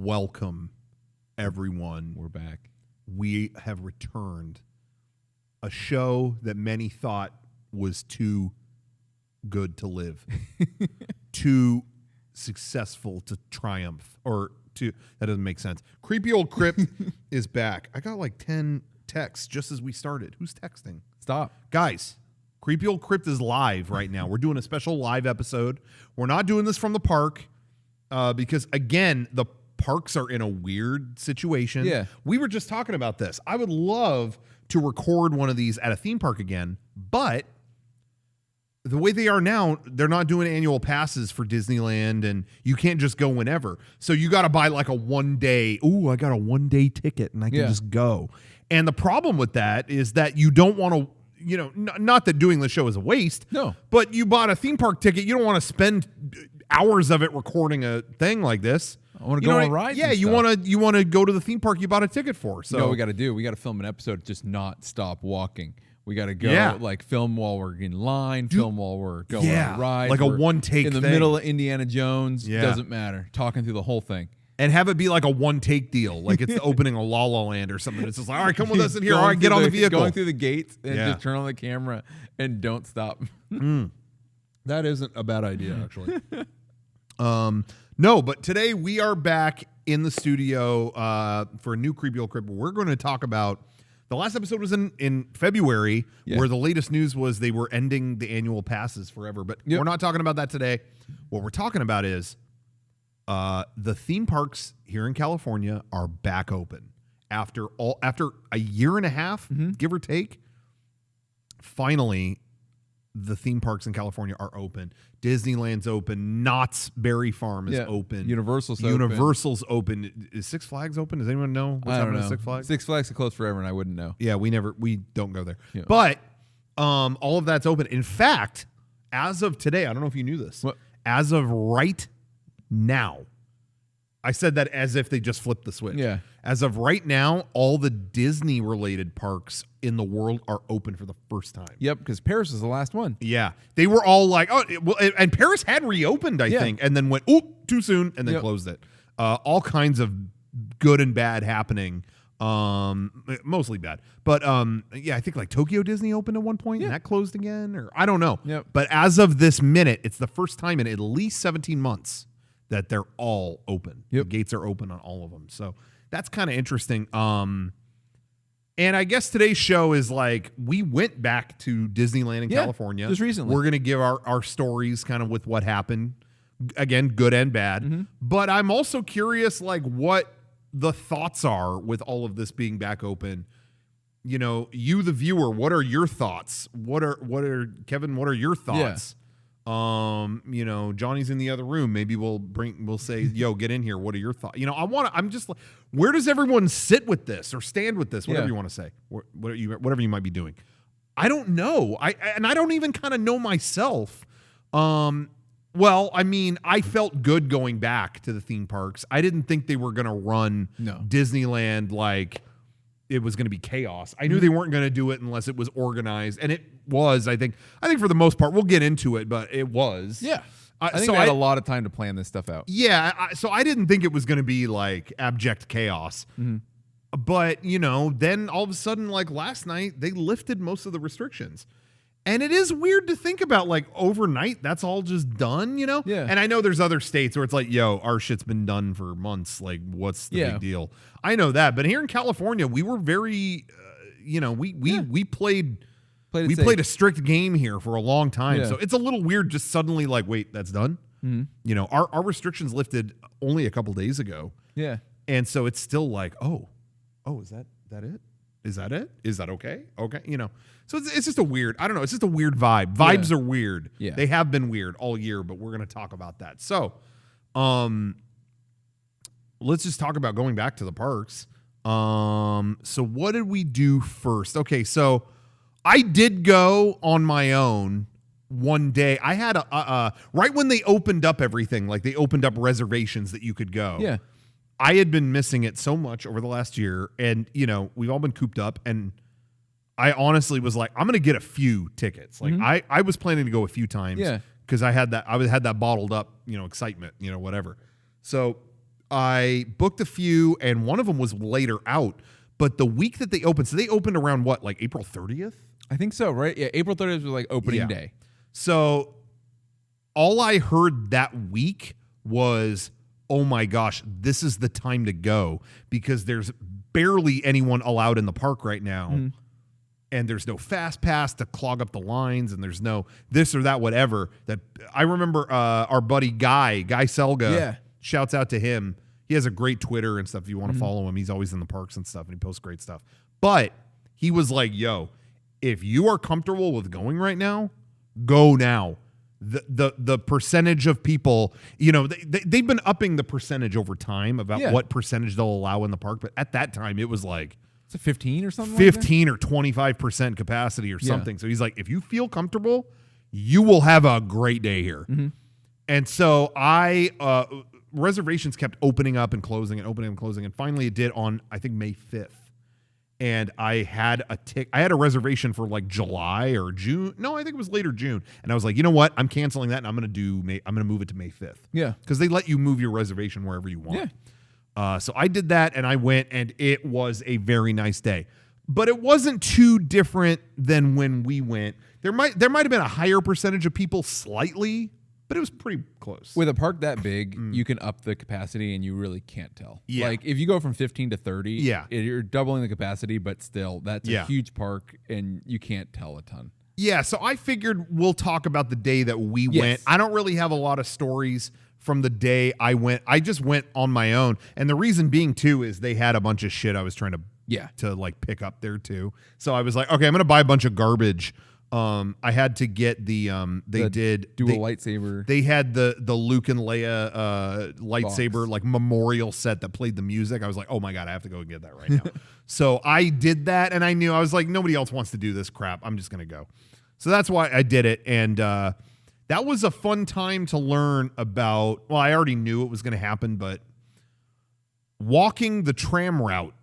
Welcome, everyone. We're back. We have returned. A show that many thought was too good to live, too successful to triumph, that doesn't make sense. Creepy Old Crypt is back. I got like 10 texts just as we started. Who's texting? Stop. Guys, Creepy Old Crypt is live right now. We're doing a special live episode. We're not doing this from the park because, again, the parks are in a weird situation. Yeah. We were just talking about this. I would love to record one of these at a theme park again, but the way they are now, they're not doing annual passes for Disneyland, and you can't just go whenever. So you got to buy like a one-day, I got a one-day ticket, and I can just go. And the problem with that is that you don't want to, not that doing the show is a waste. No. But you bought a theme park ticket. You don't want to spend hours of it recording a thing like this. I want to go on rides. Yeah, you want to go to the theme park you bought a ticket for. So you know what we got to do? We got to film an episode, just not stop walking. We got to go film while we're in line, film while we're going on a ride. Like a one-take in the thing. middle of Indiana Jones. Yeah. Doesn't matter. Talking through the whole thing. And have it be like a one-take deal. Like it's the opening of La La Land or something. It's just like, all right, come with us in here. All right, get on the vehicle. Going through the gates and just turn on the camera and don't stop. That isn't a bad idea, actually. No, but today we are back in the studio for a new Creepy Old Crypt. We're going to talk about, the last episode was in February, where the latest news was they were ending the annual passes forever. But we're not talking about that today. What we're talking about is the theme parks here in California are back open. After a year and a half, give or take, finally, the theme parks in California are open. Disneyland's open. Knott's Berry Farm is open. Universal's open. Is Six Flags open? Does anyone know what's happening at Six Flags? Six Flags are closed forever, and I wouldn't know. Yeah, we don't go there. Yeah. But all of that's open. In fact, as of today, I don't know if you knew this. What? As of right now, I said that as if they just flipped the switch. Yeah. As of right now, all the Disney-related parks in the world are open for the first time. Yep, because Paris is the last one. Yeah. They were all like, and Paris had reopened, I think, and then went, too soon, and then closed it. All kinds of good and bad happening. Mostly bad. But, I think like Tokyo Disney opened at one point, and that closed again, or I don't know. Yep. But as of this minute, it's the first time in at least 17 months that they're all open. Yep. The gates are open on all of them. So that's kind of interesting. And I guess today's show is like, we went back to Disneyland in California. Just recently. We're going to give our stories kind of with what happened. Again, good and bad. But I'm also curious, like, what the thoughts are with all of this being back open. You, the viewer, what are your thoughts? Kevin, what are your thoughts? Johnny's in the other room. Maybe we'll say, yo, get in here. What are your thoughts? I'm just like, where does everyone sit with this or stand with this? Whatever you want to say, whatever you might be doing. I don't know. I don't even kind of know myself. Well, I mean, I felt good going back to the theme parks. I didn't think they were going to run Disneyland like it was going to be chaos. I knew they weren't going to do it unless it was organized, and it was. I think for the most part, we'll get into it, but it was. Yeah, I think they had a lot of time to plan this stuff out. Yeah, so I didn't think it was going to be like abject chaos. But then all of a sudden, like last night, they lifted most of the restrictions. And it is weird to think about, like, overnight, that's all just done, Yeah. And I know there's other states where it's like, yo, our shit's been done for months. Like, what's the big deal? I know that. But here in California, we were very, we played a strict game here for a long time. Yeah. So it's a little weird just suddenly like, wait, that's done? Our restrictions lifted only a couple days ago. Yeah. And so it's still like, oh, is that it? Is that it? Is that okay? Okay. So it's just a weird, I don't know. It's just a weird vibe. Vibes are weird. Yeah. They have been weird all year, but we're going to talk about that. So, let's just talk about going back to the parks. So what did we do first? Okay. So I did go on my own one day. I had right when they opened up everything, like they opened up reservations that you could go. Yeah. I had been missing it so much over the last year, and we've all been cooped up, and I honestly was like, I'm going to get a few tickets. Like I was planning to go a few times because I had that bottled up, excitement, whatever. So I booked a few, and one of them was later out. But the week that they opened, so they opened around what, like April 30th? I think so, right? Yeah, April 30th was like opening day. So all I heard that week was, oh my gosh, this is the time to go because there's barely anyone allowed in the park right now. Mm. And there's no fast pass to clog up the lines, and there's no this or that, whatever. That I remember our buddy Guy Selga. Yeah. Shouts out to him. He has a great Twitter and stuff. If you want to follow him, he's always in the parks and stuff, and he posts great stuff. But he was like, yo, if you are comfortable with going right now, go now. The percentage of people, you know, they've been upping the percentage over time about what percentage they'll allow in the park. But at that time, it was like, it's a 15 or something 15 or 25% capacity or something. So he's like, if you feel comfortable, you will have a great day here. Mm-hmm. And so reservations kept opening up and closing and opening and closing. And finally it did on, I think, May 5th. And I had a reservation for like July or June. No, I think it was later June. And I was like, you know what? I'm canceling that and I'm going to move it to May 5th. Yeah. Because they let you move your reservation wherever you want. Yeah. So I did that and I went, and it was a very nice day. But it wasn't too different than when we went. There might have been a higher percentage of people slightly, but it was pretty close. With a park that big, you can up the capacity and you really can't tell. Yeah. Like if you go from 15 to 30, you're doubling the capacity, but still that's a huge park and you can't tell a ton. Yeah, so I figured we'll talk about the day that we went. I don't really have a lot of stories from the day I went. I just went on my own. And the reason being too is they had a bunch of shit I was trying to like pick up there too. So I was like, okay, I'm going to buy a bunch of garbage. I had to get the dual lightsaber. They had the Luke and Leia lightsaber like memorial set that played the music. I was like, oh my God, I have to go and get that right now. So I did that, and I was like, nobody else wants to do this crap. I'm just gonna go. So that's why I did it, and that was a fun time to learn about. Well, I already knew it was going to happen, but walking the tram route.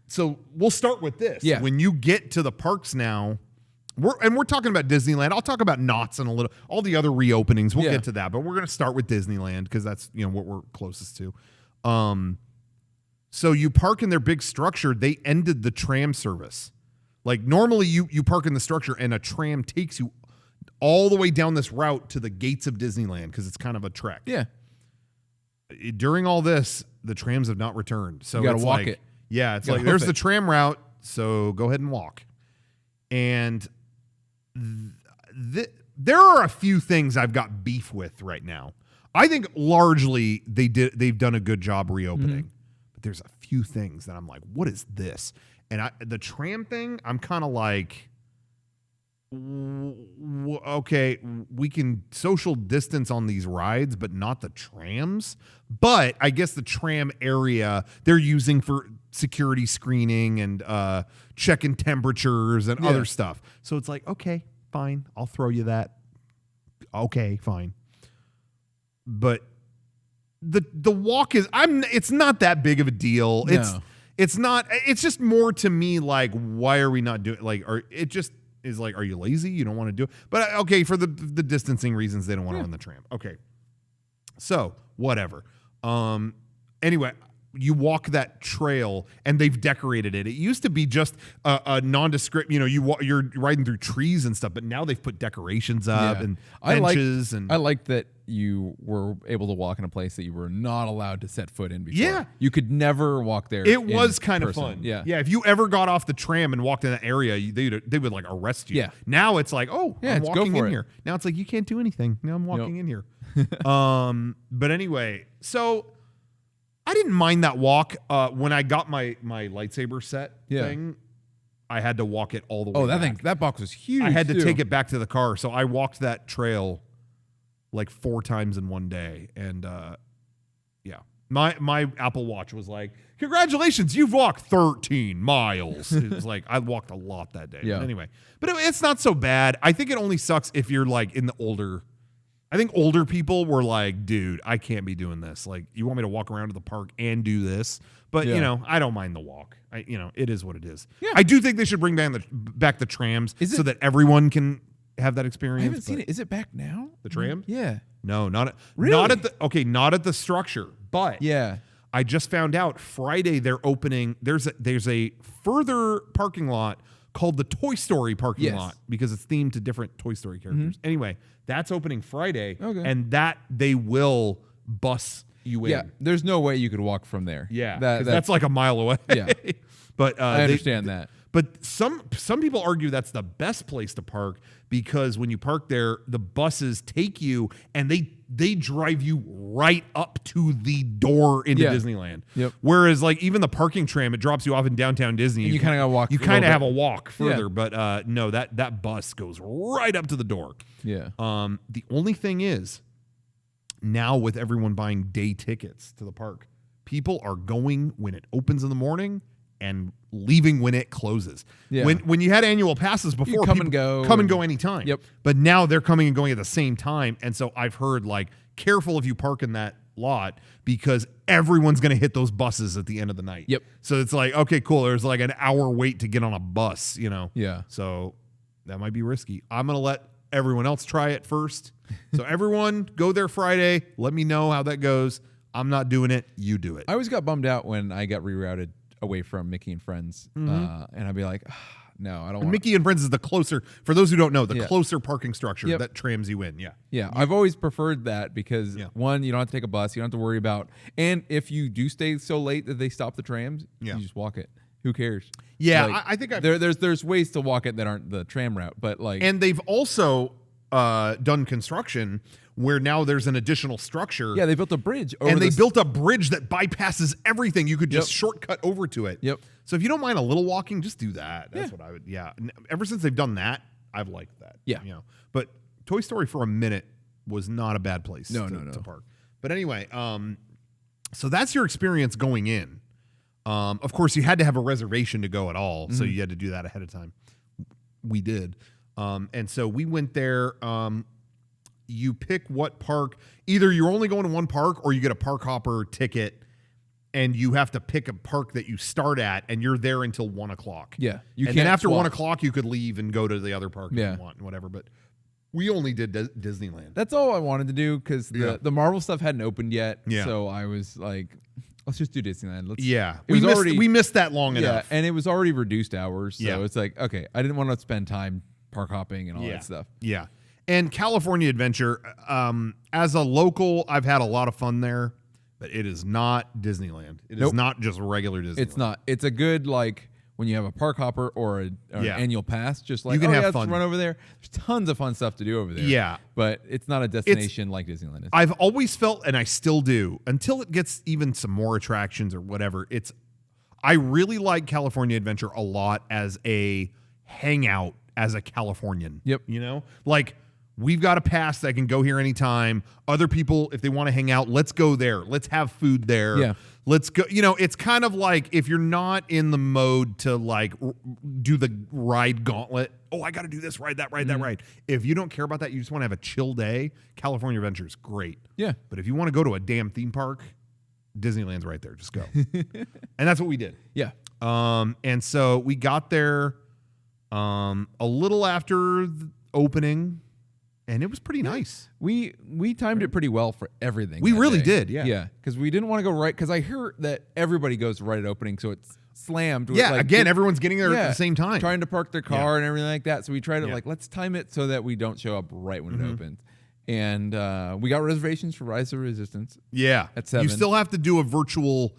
So we'll start with this. Yeah. When you get to the parks now, we're talking about Disneyland. I'll talk about Knott's in a little. All the other reopenings, we'll get to that, but we're going to start with Disneyland because that's what we're closest to. So you park in their big structure. They ended the tram service. Like normally you park in the structure and a tram takes you all the way down this route to the gates of Disneyland because it's kind of a trek. Yeah. During all this, the trams have not returned. So you got to walk it. Yeah, it's like there's the tram route, so go ahead and walk. And there are a few things I've got beef with right now. I think largely they've done a good job reopening, but there's a few things that I'm like, what is this? And the tram thing, I'm kind of like, okay, we can social distance on these rides, but not the trams. But I guess the tram area they're using for security screening and checking temperatures and other stuff. So it's like, okay, fine, I'll throw you that. Okay, fine. But the walk it's not that big of a deal. No. It's not. It's just more to me like, why are we not doing it just is like, are you lazy? You don't want to do it? But okay, for the distancing reasons, they don't want to run the tram. Okay. So, whatever. Anyway, you walk that trail and they've decorated it. It used to be just a nondescript, you're riding through trees and stuff, but now they've put decorations up and benches. I like that you were able to walk in a place that you were not allowed to set foot in before. Yeah. You could never walk there. It was kind of fun. Yeah. Yeah. If you ever got off the tram and walked in that area, they would like arrest you. Yeah. Now it's like, I'm walking in here. Now it's like, you can't do anything. Now I'm walking in here. But anyway, so I didn't mind that walk. When I got my lightsaber set thing, I had to walk it all the way back. That box was huge. I had to take it back to the car. So I walked that trail like 4 times in one day. And my Apple Watch was like, congratulations, you've walked 13 miles. It was like, I walked a lot that day. Yeah. But anyway, it's not so bad. I think it only sucks if you're like in the older. I think older people were like, dude, I can't be doing this. Like, you want me to walk around to the park and do this? But, I don't mind the walk. It is what it is. Yeah. I do think they should bring back the trams so that everyone can have that experience. I haven't seen it. Is it back now? The tram? Yeah. No, not really? Not at the structure, but yeah. I just found out Friday they're opening. There's a further parking lot called the Toy Story parking lot because it's themed to different Toy Story characters. Anyway, that's opening Friday, and that they will bus you in. Yeah, there's no way you could walk from there. Yeah, that's like a mile away. Yeah, but I understand that. But some people argue that's the best place to park because when you park there, the buses take you and they drive you right up to the door into Disneyland. Yep. Whereas like even the parking tram, it drops you off in downtown Disney. And you kind of got to walk. You kind of have a walk further, but no, that bus goes right up to the door. Yeah. The only thing is, now with everyone buying day tickets to the park, people are going when it opens in the morning and leaving when it closes. Yeah. When you had annual passes before, you come and go anytime. Yep. But now they're coming and going at the same time. And so I've heard like, careful if you park in that lot because everyone's going to hit those buses at the end of the night. Yep. So it's like, okay, cool. There's like an hour wait to get on a bus, Yeah. So that might be risky. I'm going to let everyone else try it first. So everyone go there Friday. Let me know how that goes. I'm not doing it. You do it. I always got bummed out when I got rerouted away from Mickey and Friends. And I'd be like, no, I don't want Mickey and Friends is the closer, for those who don't know, the closer parking structure that trams you in. Yeah. Yeah. I've always preferred that because one, you don't have to take a bus. You don't have to worry about, and if you do stay so late that they stop the trams, you just walk it. Who cares? Yeah. Like, I think there's ways to walk it that aren't the tram route, but like, and they've also done construction where now there's an additional structure. Yeah, they built a bridge. They built a bridge that bypasses everything. You could just shortcut over to it. Yep. So if you don't mind a little walking, just do that. That's what I would, Ever since they've done that, I've liked that. Yeah. But Toy Story for a minute was not a bad place to park. But anyway, so that's your experience going in. Of course, you had to have a reservation to go at all, so you had to do that ahead of time. We did. And so we went there. You pick what park. Either you're only going to one park or you get a park hopper ticket and you have to pick a park that you start at and you're there until 1 o'clock. Yeah. And then after 1 o'clock, you could leave and go to the other park if you want and whatever. But we only did Disneyland. That's all I wanted to do because the Marvel stuff hadn't opened yet. Yeah. So I was like, let's just do Disneyland. We missed that long enough. And it was already reduced hours. So it's like, okay, I didn't want to spend time park hopping and all that stuff. Yeah. And California Adventure, as a local, I've had a lot of fun there, but it is not Disneyland. It is not just regular Disneyland. It's not. It's a good, like, when you have a park hopper or an annual pass, just like, you can have fun. Let's run over there. There's tons of fun stuff to do over there. Yeah. But it's not a destination like Disneyland is. I've always felt, and I still do, until it gets even some more attractions or whatever, I really like California Adventure a lot as a hangout as a Californian. Yep. Like, we've got a pass that can go here anytime. Other people, if they want to hang out, let's go there. Let's have food there. Yeah. Let's go. It's kind of like if you're not in the mode to like do the ride gauntlet. Oh, I got to do this ride, that ride, that ride. If you don't care about that, you just want to have a chill day, California Adventure is great. Yeah. But if you want to go to a damn theme park, Disneyland's right there. Just go. And that's what we did. Yeah. And so we got there a little after the opening. And it was pretty nice. We timed it pretty well for everything. We really day. did, yeah. Yeah, because we didn't want to go right, because I hear that everybody goes right at opening, so it's slammed. Yeah, again, everyone's getting there at the same time. Trying to park their car and everything like that. So we tried to, let's time it so that we don't show up right when it opens. And we got reservations for Rise of Resistance. Yeah. At 7. You still have to do a virtual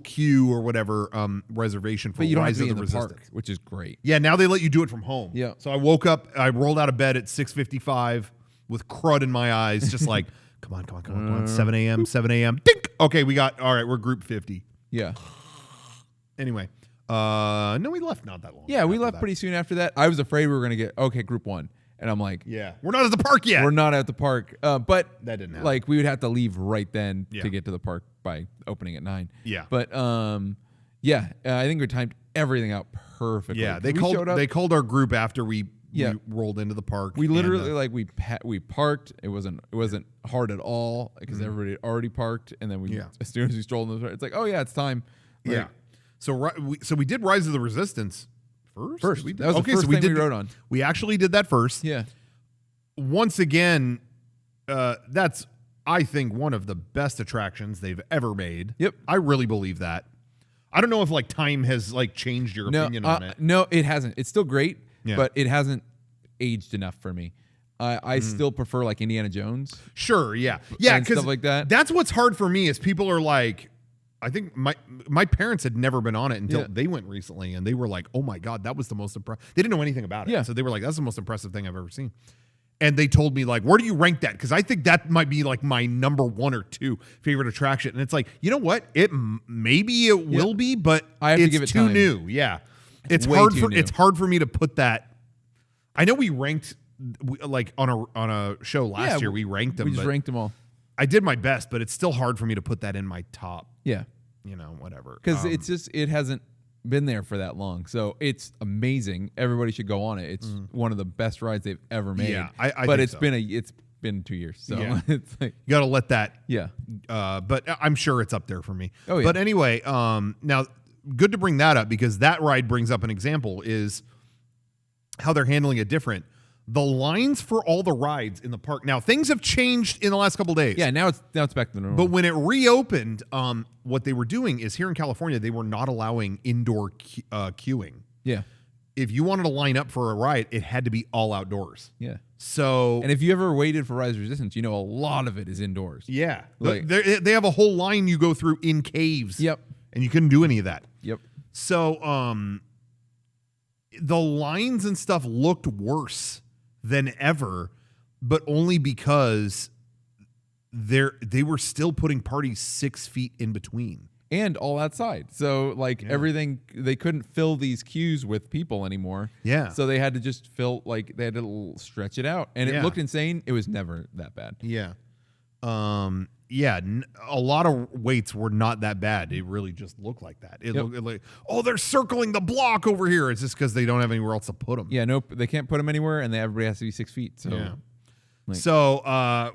queue or whatever reservation for Rise of the Resistance. Park, which is great. Yeah, now they let you do it from home. Yeah. So I woke up, I rolled out of bed at 6:55 with crud in my eyes, just like, come on. 7 a.m. Dink! Okay, all right, we're group 50. Yeah. Anyway, no, we left not that long. Yeah, we left pretty soon after that. I was afraid we were going to get, group 1. And I'm like, we're not at the park yet. We're not at the park. But that didn't happen. Like, we would have to leave right then to get to the park by opening at 9. Yeah. But I think we timed everything out perfectly. Yeah, they called our group after we rolled into the park. We literally we parked. It wasn't hard at all because everybody had already parked. And then as soon as we strolled in the park, it's like, oh yeah, it's time. Like, So we did Rise of the Resistance first? First. That was the first thing we rode on. We actually did that first. Yeah. Once again, that's, I think, one of the best attractions they've ever made. Yep. I really believe that. I don't know if like time has like changed your opinion on it. No, it hasn't. It's still great, but it hasn't aged enough for me. I still prefer like Indiana Jones. Sure, yeah. Yeah, and stuff like that. That's what's hard for me is people are like, I think my parents had never been on it until they went recently, and they were like, "Oh my god, that was the most impressive." They didn't know anything about it, so they were like, "That's the most impressive thing I've ever seen." And they told me like, "Where do you rank that?" Because I think that might be like my number 1 or 2 favorite attraction. And it's like, you know what? Maybe it will be, but I have to give it too time. New. Yeah, it's hard for me to put that. I know we ranked like on a show last year. We ranked them. We just ranked them all. I did my best, but it's still hard for me to put that in my top. Yeah. Whatever. Because it hasn't been there for that long. So it's amazing. Everybody should go on it. It's one of the best rides they've ever made. Yeah, but it's been 2 years. So it's like, you got to let that. Yeah. But I'm sure it's up there for me. Oh, yeah. But anyway, now good to bring that up because that ride brings up an example is how they're handling it different. The lines for all the rides in the park. Now, things have changed in the last couple of days. Yeah, now it's back to the normal. But when it reopened, what they were doing is here in California, they were not allowing indoor queuing. Yeah. If you wanted to line up for a ride, it had to be all outdoors. Yeah. So, and if you ever waited for Rise of Resistance, a lot of it is indoors. Yeah. Like, they have a whole line you go through in caves. Yep. And you couldn't do any of that. Yep. So, the lines and stuff looked worse than ever, but only because they were still putting parties 6 feet in between. And all outside. So everything, they couldn't fill these queues with people anymore. Yeah. So they had to just they had to stretch it out. And it looked insane. It was never that bad. Yeah. A lot of waits were not that bad. It really just looked like that. It looked like, they're circling the block over here. It's just because they don't have anywhere else to put them. Yeah, nope. They can't put them anywhere, and everybody has to be 6 feet. So,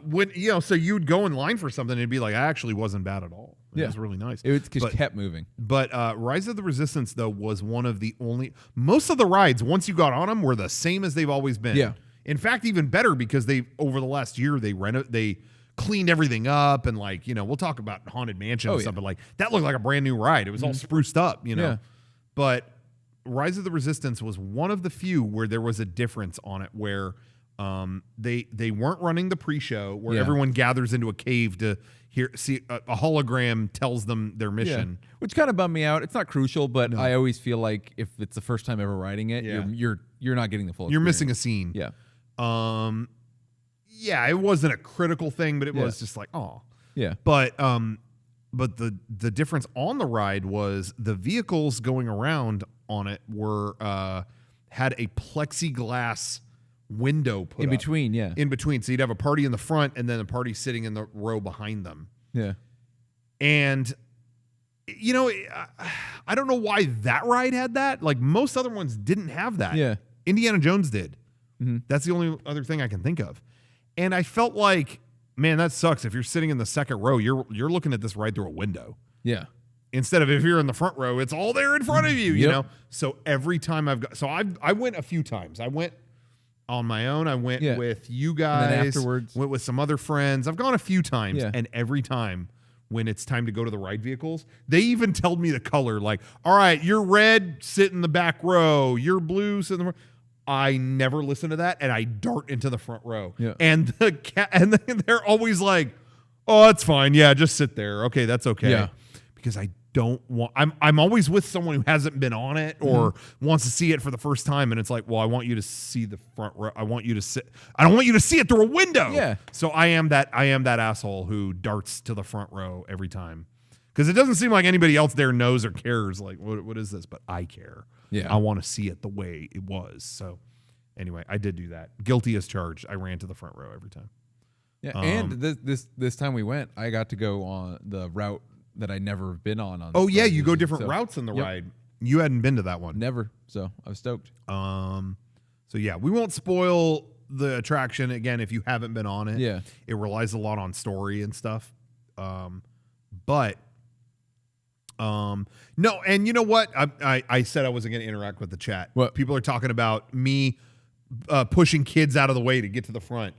when so you'd go in line for something, it'd be like, I actually wasn't bad at all. It was really nice. It just kept moving. But Rise of the Resistance though was one of the only. Most of the rides once you got on them were the same as they've always been. Yeah. In fact, even better because over the last year they cleaned everything up and we'll talk about Haunted Mansion and stuff, but that looked like a brand new ride. It was all spruced up, Yeah. But Rise of the Resistance was one of the few where there was a difference on it where they weren't running the pre-show where everyone gathers into a cave to see a hologram tells them their mission. Yeah. Which kind of bummed me out. It's not crucial, but I always feel like if it's the first time ever riding it, you're not getting the full experience. You're missing a scene. Yeah. Yeah, it wasn't a critical thing, but it was just like, oh. Yeah. But the difference on the ride was the vehicles going around on it were had a plexiglass window put in up. between, yeah. In between. So you'd have a party in the front and then a party sitting in the row behind them. Yeah. And I don't know why that ride had that. Like most other ones didn't have that. Yeah. Indiana Jones did. Mm-hmm. That's the only other thing I can think of. And I felt like, man, that sucks. If you're sitting in the second row, you're looking at this ride through a window. Yeah. Instead of if you're in the front row, it's all there in front of you, you know? So every time I went a few times. I went on my own. I went with you guys. And then afterwards. Went with some other friends. I've gone a few times. Yeah. And every time when it's time to go to the ride vehicles, they even told me the color. Like, all right, you're red, sit in the back row. You're blue, sit in the front. I never listen to that, and I dart into the front row. Yeah. And they're always like, "Oh, that's fine. Yeah, just sit there. Okay, that's okay." Yeah. Because I don't want. I'm always with someone who hasn't been on it or wants to see it for the first time, and it's like, well, I want you to see the front row. I want you to sit. I don't want you to see it through a window. Yeah. So I am that asshole who darts to the front row every time. Because it doesn't seem like anybody else there knows or cares. Like, what is this? But I care. Yeah. I want to see it the way it was. So anyway, I did do that. Guilty as charged. I ran to the front row every time. Yeah. And this time we went, I got to go on the route that I never been on. Oh yeah, you go different routes in the ride. You hadn't been to that one. Never. So I was stoked. So yeah, we won't spoil the attraction again if you haven't been on it. Yeah. It relies a lot on story and stuff. But No, and you know what? I said I wasn't going to interact with the chat. What? People are talking about me pushing kids out of the way to get to the front.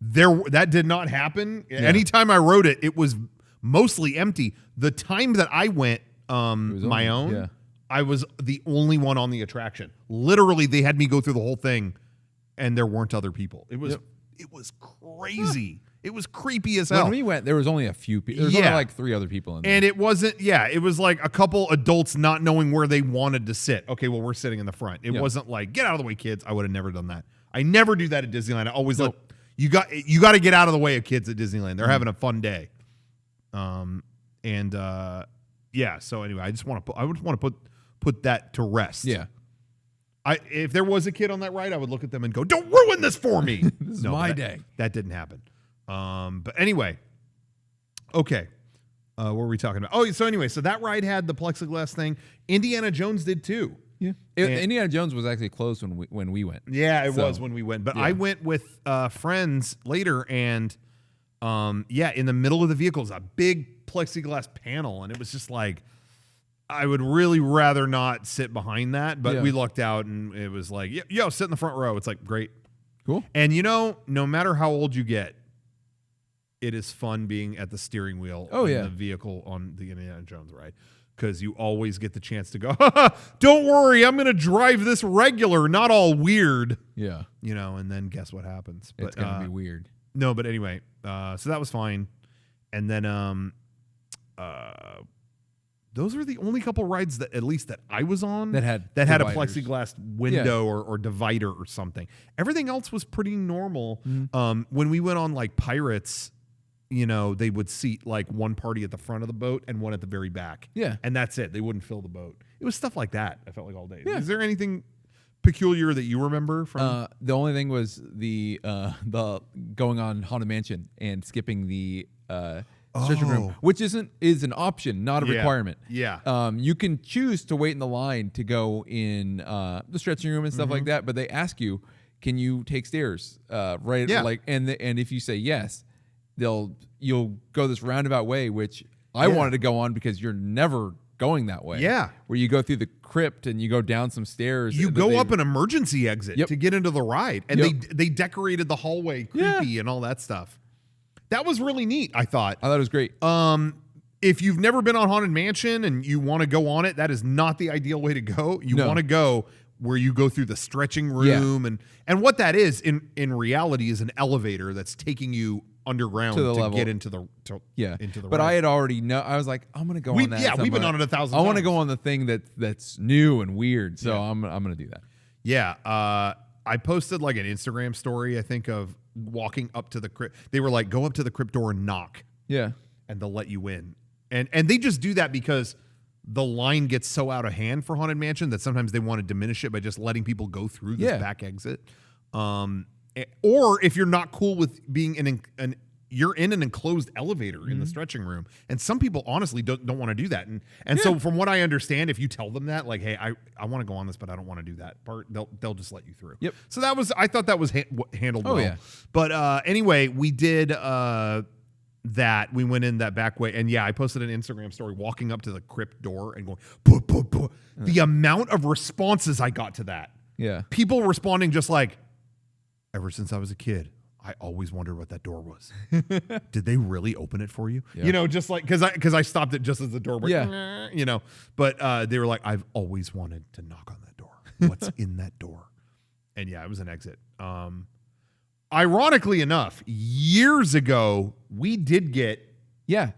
That did not happen. Yeah. Anytime I rode it, it was mostly empty. The time that I went my own, yeah. I was the only one on the attraction. Literally, they had me go through the whole thing, and there weren't other people. It was crazy. Huh. It was creepy as hell. When we went, there was only a few people. There was only like 3 other people in there. And it wasn't, it was like a couple adults not knowing where they wanted to sit. Okay, well, we're sitting in the front. It wasn't like, get out of the way, kids. I would have never done that. I never do that at Disneyland. I always let, you got to get out of the way of kids at Disneyland. They're having a fun day. So anyway, I just want to put that to rest. Yeah. If there was a kid on that ride, I would look at them and go, don't ruin this for me. This is my day. That didn't happen. But anyway, okay. What were we talking about? Oh, so anyway, so that ride had the plexiglass thing. Indiana Jones did too. Yeah. Indiana Jones was actually closed when we went. Yeah, it was when we went. But I went with friends later, and in the middle of the vehicle is a big plexiglass panel, and it was just like, I would really rather not sit behind that. But we looked out, and it was like, yo, sit in the front row. It's like, great. Cool. And no matter how old you get, it is fun being at the steering wheel in the vehicle on the Indiana Jones ride, because you always get the chance to go, don't worry, I'm going to drive this regular, not all weird. Yeah. And then guess what happens? It's going to be weird. No, but anyway, so that was fine. And then those are the only couple rides that at least that I was on that had a plexiglass window or divider or something. Everything else was pretty normal. Mm-hmm. When we went on like Pirates, they would seat like one party at the front of the boat and one at the very back. Yeah. And that's it. They wouldn't fill the boat. It was stuff like that. I felt like all day. Yeah. Is there anything peculiar that you remember from? The only thing was the going on Haunted Mansion and skipping the stretching room, which is an option, not a requirement. Yeah. You can choose to wait in the line to go in the stretching room and stuff like that, but they ask you, can you take stairs? Right. Yeah. And if you say yes, you'll go this roundabout way, which I wanted to go on because you're never going that way. Yeah. Where you go through the crypt and you go down some stairs. You go up an emergency exit to get into the ride. And they decorated the hallway creepy and all that stuff. That was really neat, I thought. I thought it was great. If you've never been on Haunted Mansion and you want to go on it, that is not the ideal way to go. You want to go where you go through the stretching room. And what that is in reality is an elevator that's taking you underground to get into the into the but ride. I had already I was like, I'm gonna go on that. Yeah, we've been on it 1,000 times. I want to go on the thing that's new and weird, so I'm gonna do that. Yeah, I posted like an Instagram story, I think, of walking up to the crypt. They were like, go up to the crypt door and knock. Yeah, and they'll let you in. And they just do that because the line gets so out of hand for Haunted Mansion that sometimes they want to diminish it by just letting people go through this back exit. Or if you're not cool with being you're in an enclosed elevator in the stretching room, and some people honestly don't want to do that. And so from what I understand, if you tell them that, like, hey, I want to go on this, but I don't want to do that part, they'll just let you through. Yep. So I thought that was handled well. Yeah. But anyway, we did that. We went in that back way, and I posted an Instagram story walking up to the crypt door and going, "Puh, puh, puh." The amount of responses I got to that. Yeah. People responding just like, ever since I was a kid, I always wondered what that door was. Did they really open it for you? Yeah. Just like, because I stopped it just as the door went, But they were like, I've always wanted to knock on that door. What's in that door? And it was an exit. Ironically enough, years ago, we did get. Yeah,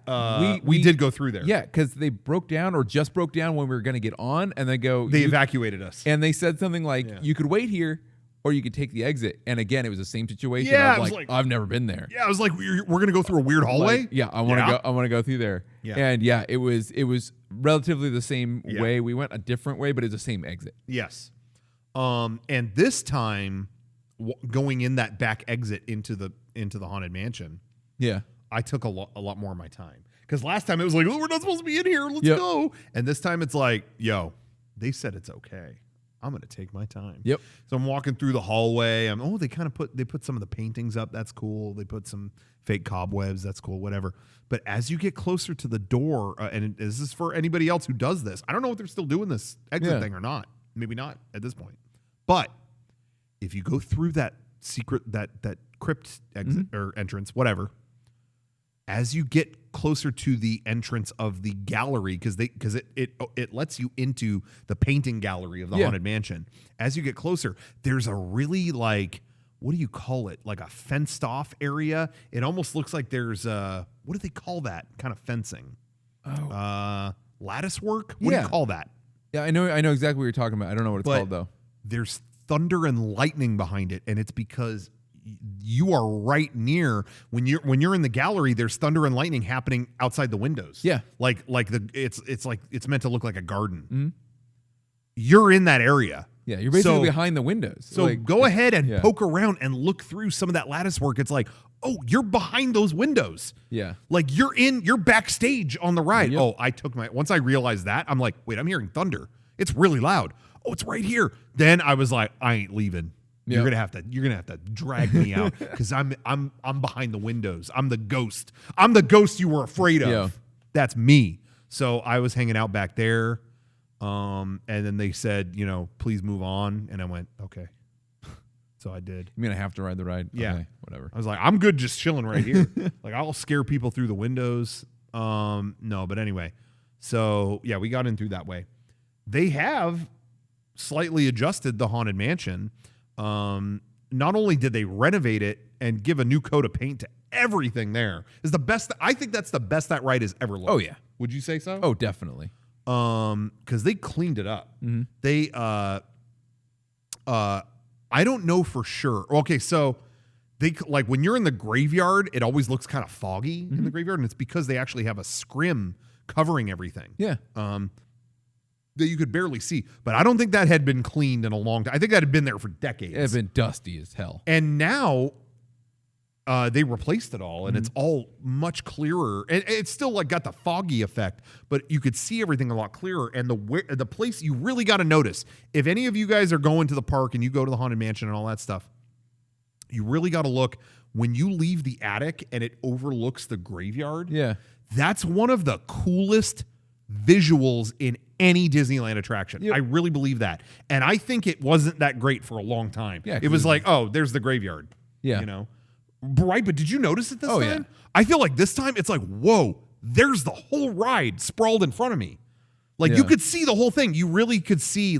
we did go through there. Yeah, because they broke down or just broke down when we were going to get on, and they evacuated us. And they said something like, you could wait here, or you could take the exit. And again, it was the same situation. Yeah, I was like, I've never been there. Yeah, I was like, we're going to go through a weird hallway. I want to go. I want to go through there. Yeah. And it was relatively the same way. We went a different way, but it's the same exit. Yes. And this time, going in that back exit into the Haunted Mansion. Yeah. I took a lot more of my time. Because last time it was like, oh, we're not supposed to be in here. Let's go. And this time it's like, yo, they said it's okay. I'm going to take my time. Yep. So I'm walking through the hallway. They put some of the paintings up. That's cool. They put some fake cobwebs. That's cool. Whatever. But as you get closer to the door, and this is for anybody else who does this, I don't know if they're still doing this exit thing or not. Maybe not at this point. But if you go through that secret, that crypt exit or entrance, whatever, as you get closer to the entrance of the gallery, because it lets you into the painting gallery of the Haunted Mansion. As you get closer, there's a really what do you call it? Like a fenced off area. It almost looks like there's what do they call that kind of fencing? Lattice work? What do you call that? Yeah, I know exactly what you're talking about. I don't know what it's called though. There's thunder and lightning behind it, and it's because you are right near when you're in the gallery. There's thunder and lightning happening outside the windows. Yeah, it's meant to look like a garden. Mm-hmm. You're in that area. Yeah, you're basically behind the windows. So go ahead and poke around and look through some of that lattice work. It's like, oh, you're behind those windows. Yeah, like you're backstage on the ride. Yep. Oh, once I realized that, I'm like, wait, I'm hearing thunder. It's really loud. Oh, it's right here. Then I was like, I ain't leaving. Yep. You're gonna have to drag me out because I'm behind the windows. I'm the ghost. I'm the ghost you were afraid of. Yeah. That's me. So I was hanging out back there, and then they said, please move on, and I went, okay. So I did. You mean I have to ride the ride? Yeah, okay, whatever. I was like, I'm good, just chilling right here. I'll scare people through the windows. No, but anyway. So yeah, we got in through that way. They have slightly adjusted the Haunted Mansion. Not only did they renovate it and give a new coat of paint to everything there, is the best. I think that's the best that ride has ever looked. Oh yeah, would you say so? Oh, definitely. Because they cleaned it up. Mm-hmm. They I don't know for sure. Okay, so they when you're in the graveyard, it always looks kind of foggy in the graveyard, and it's because they actually have a scrim covering everything. Yeah. That you could barely see. But I don't think that had been cleaned in a long time. I think that had been there for decades. It had been dusty as hell. And now they replaced it all, and it's all much clearer. And it's still got the foggy effect, but you could see everything a lot clearer. And the place you really got to notice, if any of you guys are going to the park and you go to the Haunted Mansion and all that stuff, you really got to look when you leave the attic and it overlooks the graveyard. Yeah. That's one of the coolest visuals in any Disneyland attraction. Yep. I really believe that. And I think it wasn't that great for a long time. Yeah, it was like, oh, there's the graveyard. Yeah. Right, but did you notice it this time? Yeah. I feel like this time it's like, whoa, there's the whole ride sprawled in front of me. You could see the whole thing. You really could see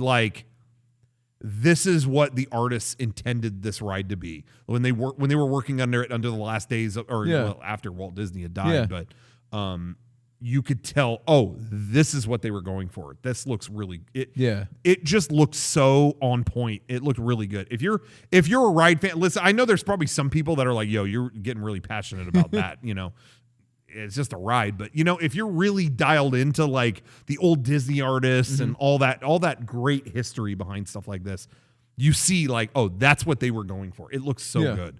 this is what the artists intended this ride to be when they were working under it under the last days after Walt Disney had died. Yeah. But you could tell, oh, this is what they were going for. This looks really it just looked so on point. It looked really good. If you're a ride fan, listen, I know there's probably some people that are like, yo, you're getting really passionate about that, It's just a ride, but if you're really dialed into the old Disney artists and all that great history behind stuff like this, you see oh, that's what they were going for. It looks so good.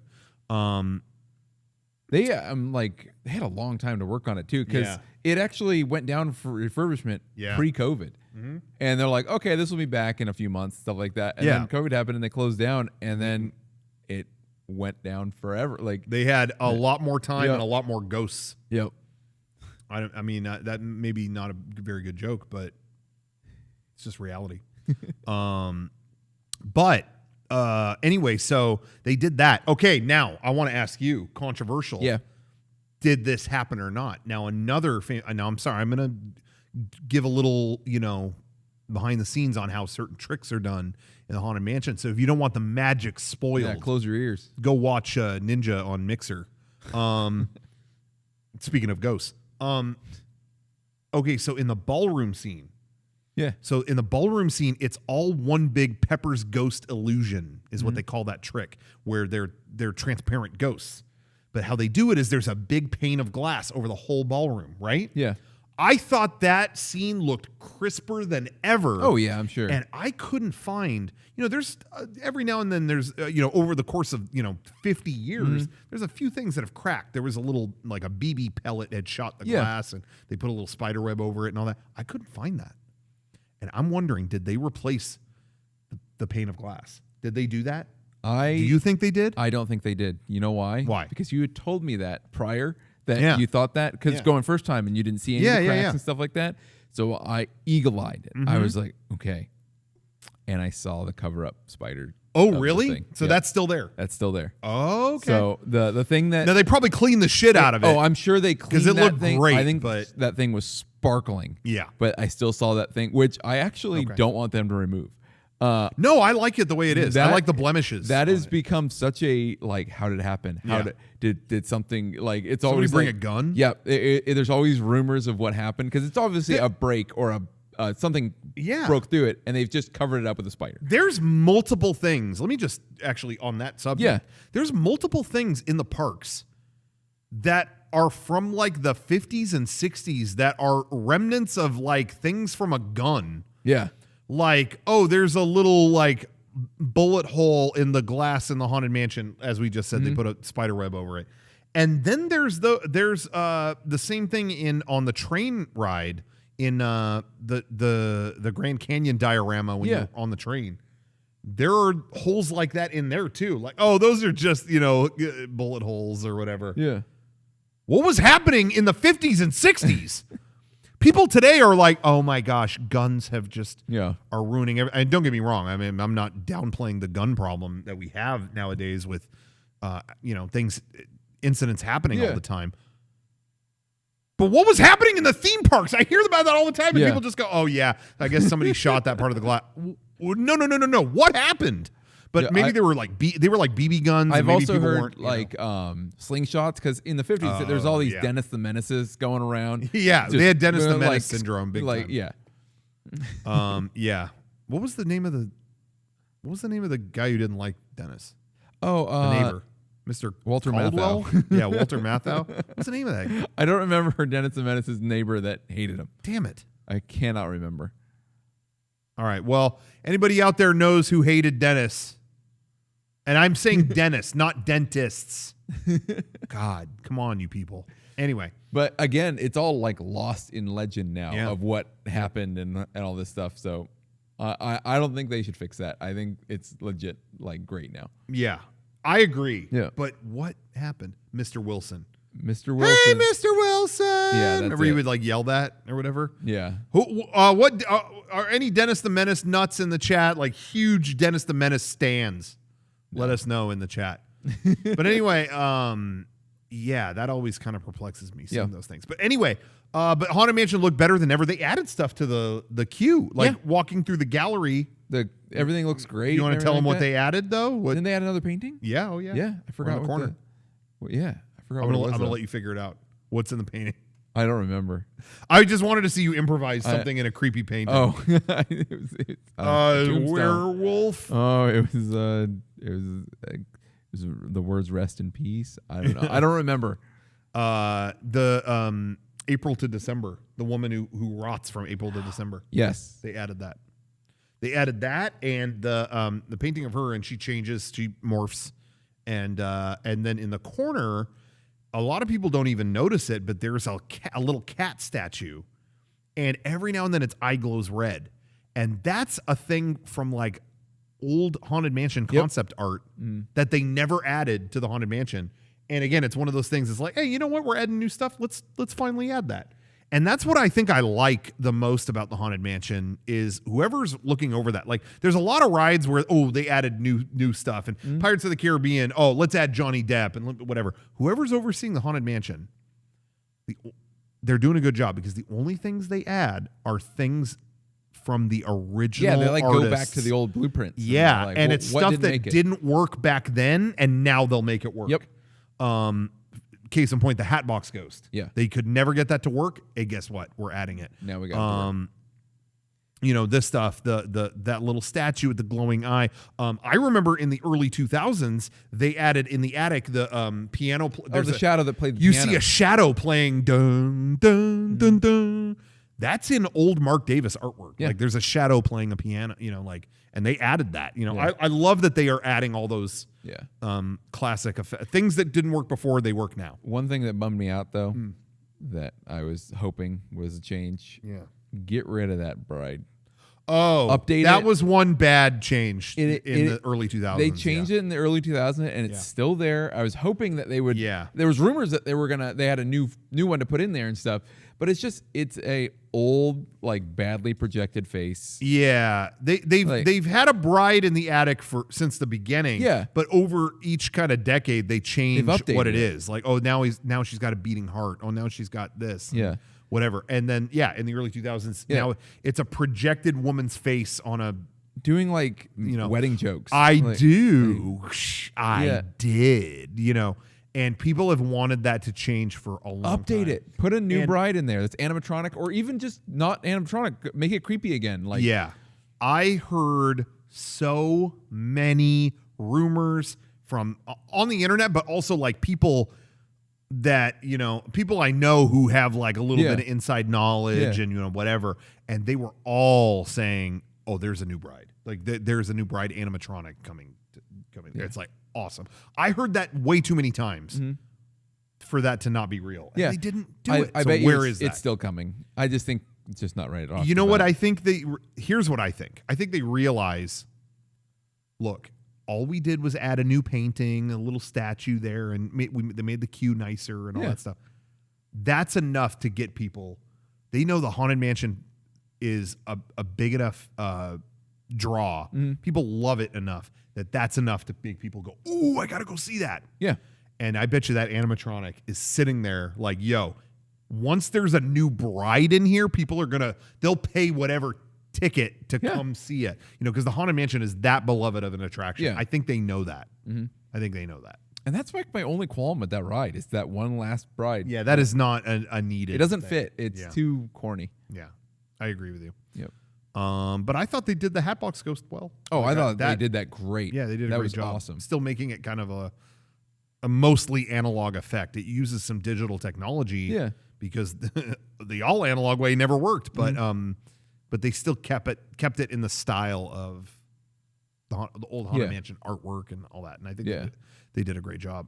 They had a long time to work on it too, because it actually went down for refurbishment pre-COVID, and they're like, okay, this will be back in a few months, stuff like that. And then COVID happened and they closed down, and then it went down forever. They had a lot more time and a lot more ghosts. Yep. I mean that may be not a very good joke, but it's just reality. But anyway, so they did that. Okay, now I want to ask you, controversial. Yeah. Did this happen or not? Now another now I'm sorry, I'm going to give a little, behind the scenes on how certain tricks are done in the Haunted Mansion. So if you don't want the magic spoiled, close your ears. Go watch Ninja on Mixer. Speaking of ghosts. Okay, so in the ballroom scene. Yeah. So in the ballroom scene, it's all one big Pepper's ghost illusion is what they call that trick, where they're transparent ghosts. But how they do it is there's a big pane of glass over the whole ballroom, right? Yeah. I thought that scene looked crisper than ever. Oh, yeah, I'm sure. And I couldn't find, there's every now and then there's, over the course of, 50 years, there's a few things that have cracked. There was a little, a BB pellet had shot the glass and they put a little spider web over it and all that. I couldn't find that. And I'm wondering, did they replace the pane of glass. Did they do that? Do you think they did? I don't think they did. You know why? Why? Because you had told me that prior, that you thought that, because going first time and you didn't see any cracks and stuff like that. So I eagle-eyed it. I was like, okay. And I saw the cover-up spider. Oh, really? So that's still there? That's still there. Oh, okay. So the thing that... Now, they probably cleaned the shit out of it. Oh, I'm sure they cleaned that thing. Because it looked great, I think that thing was sparkling. Yeah. But I still saw that thing, which I actually don't want them to remove. No, I like it the way it is. I like the blemishes. That has become such a, like, how did it happen? How did something, like, it's Somebody always bring like, a gun? Yeah, there's always rumors of what happened, because it's obviously a break or something broke through it, and they've just covered it up with a spider. There's multiple things. Let me just actually, on that subject, there's multiple things in the parks that are from like the 50s and 60s that are remnants of like things from a gun. Yeah. Like, oh, there's a little like bullet hole in the glass in the Haunted Mansion, as we just said. They put a spider web over it. And then there's the same thing on the train ride in the Grand Canyon diorama when you're on the train. There are holes like that in there too. Like, oh, those are just, bullet holes or whatever. Yeah. What was happening in the 50s and 60s? People today are like, oh my gosh, guns have just are ruining everything. And don't get me wrong. I mean, I'm not downplaying the gun problem that we have nowadays with, incidents happening all the time. But what was happening in the theme parks? I hear about that all the time, and people just go, oh yeah, I guess somebody shot that part of the glass. No. What happened? But maybe they were like BB guns. I've maybe also heard slingshots, because in the 50s there's all these Dennis the Menaces going around. Yeah, they had Dennis the Menace syndrome. Big time. Yeah. What was the name of the guy who didn't like Dennis? Oh, the neighbor, Mr. Walter Caldwell? Matthau. Yeah, Walter Matthau. What's the name of that guy? I don't remember Dennis the Menace's neighbor that hated him. Damn it, I cannot remember. All right. Well, anybody out there knows who hated Dennis? And I'm saying Dennis, not dentists. God, come on, you people. Anyway. But again, it's all like lost in legend now of what happened and all this stuff. So I don't think they should fix that. I think it's legit, like, great now. Yeah, I agree. Yeah. But what happened? Mr. Wilson. Mr. Wilson. Hey, Mr. Wilson. Yeah, remember he would like yell that or whatever? Yeah. What are any Dennis the Menace nuts in the chat? Like huge Dennis the Menace stands. Let us know in the chat. But anyway, that always kind of perplexes me, seeing those things. But anyway, but Haunted Mansion looked better than ever. They added stuff to the queue, like walking through the gallery. Everything looks great. You want to tell them what they added, though? Didn't they add another painting? Yeah, oh yeah. Yeah, I forgot. On the corner. I forgot. I'm gonna let you figure it out. What's in the painting? I don't remember. I just wanted to see you improvise something in a creepy painting. Oh, it was werewolf. Oh, it was the words "rest in peace." I don't know. I don't remember. The April to December. The woman who rots from April to December. Yes, they added that. They added that and the painting of her, and she changes, she morphs, and then in the corner, a lot of people don't even notice it, but there's a little cat statue, and every now and then its eye glows red, and that's a thing from like old Haunted Mansion concept art that they never added to the Haunted Mansion. And again, it's one of those things. It's like, hey, you know what? We're adding new stuff. Let's finally add that. And that's what I think I like the most about the Haunted Mansion is whoever's looking over that. Like, there's a lot of rides where, they added new stuff. And Pirates of the Caribbean, let's add Johnny Depp and whatever. Whoever's overseeing the Haunted Mansion, they're doing a good job, because the only things they add are things from the original they like artists. go back to the old blueprints. Yeah, like, and it's stuff that didn't work back then, and now they'll make it work. Yep. Case in point, the Hatbox Ghost. Yeah. They could never get that to work. Hey, guess what? We're adding it. Now we got this stuff, that little statue with the glowing eye. I remember in the early 2000s, they added in the attic the piano. There's the shadow that played the piano. piano. See a shadow playing dun, dun, dun, dun. That's in old Mark Davis artwork. Yeah. Like there's a shadow playing a piano, and they added that. I love that they are adding all those classic things that didn't work before, they work now. One thing that bummed me out, though, that I was hoping was a change. Yeah. Get rid of that bride. update that it. was one bad change in the early 2000s. They changed it in the early 2000s, and it's still there. I was hoping that they would. Yeah. There was rumors that they had a new one to put in there and stuff, but it's a old, like, badly projected face. Yeah, they've had a bride in the attic since the beginning. Yeah, but over each kind of decade, they changed what it is. Like, oh, now she's got a beating heart. Oh, now she's got this. Yeah. Whatever. And then, in the early 2000s, now it's a projected woman's face on a... Doing, like, wedding jokes. I did, and people have wanted that to change for a long time. Update it. Put a new bride in there that's animatronic, or even just not animatronic. Make it creepy again. Like, I heard so many rumors from on the internet, but also, like, people that people I know who have, like, a little bit of inside knowledge and whatever, and they were all saying, oh, there's a new bride, like there's a new bride animatronic coming It's like awesome. I heard that way too many times for that to not be real, and they didn't do it. I so bet where is that? It's still coming. I just think it's just not right off. You know what I think here's what I think they realize, look, all we did was add a new painting, a little statue there, and they made the queue nicer and all that stuff. That's enough to get people. They know the Haunted Mansion is a big enough draw. People love it enough that's enough to make people go, ooh, I got to go see that. Yeah. And I bet you that animatronic is sitting there like, yo, once there's a new bride in here, people they'll pay whatever ticket to come see it, because the Haunted Mansion is that beloved of an attraction. I think they know that. I think they know that. And that's like my only qualm with that ride is that one last bride. Yeah, that is not a needed. It doesn't thing. fit. It's too corny. Yeah, I agree with you. Yep. But I thought they did the Hatbox Ghost well. Oh, I thought they did that great. Yeah, they did a great job. That was awesome. Still making it kind of a mostly analog effect. It uses some digital technology. Yeah. Because the all analog way never worked, but they still kept it in the style of the old Haunted Mansion artwork and all that. And I think they did a great job.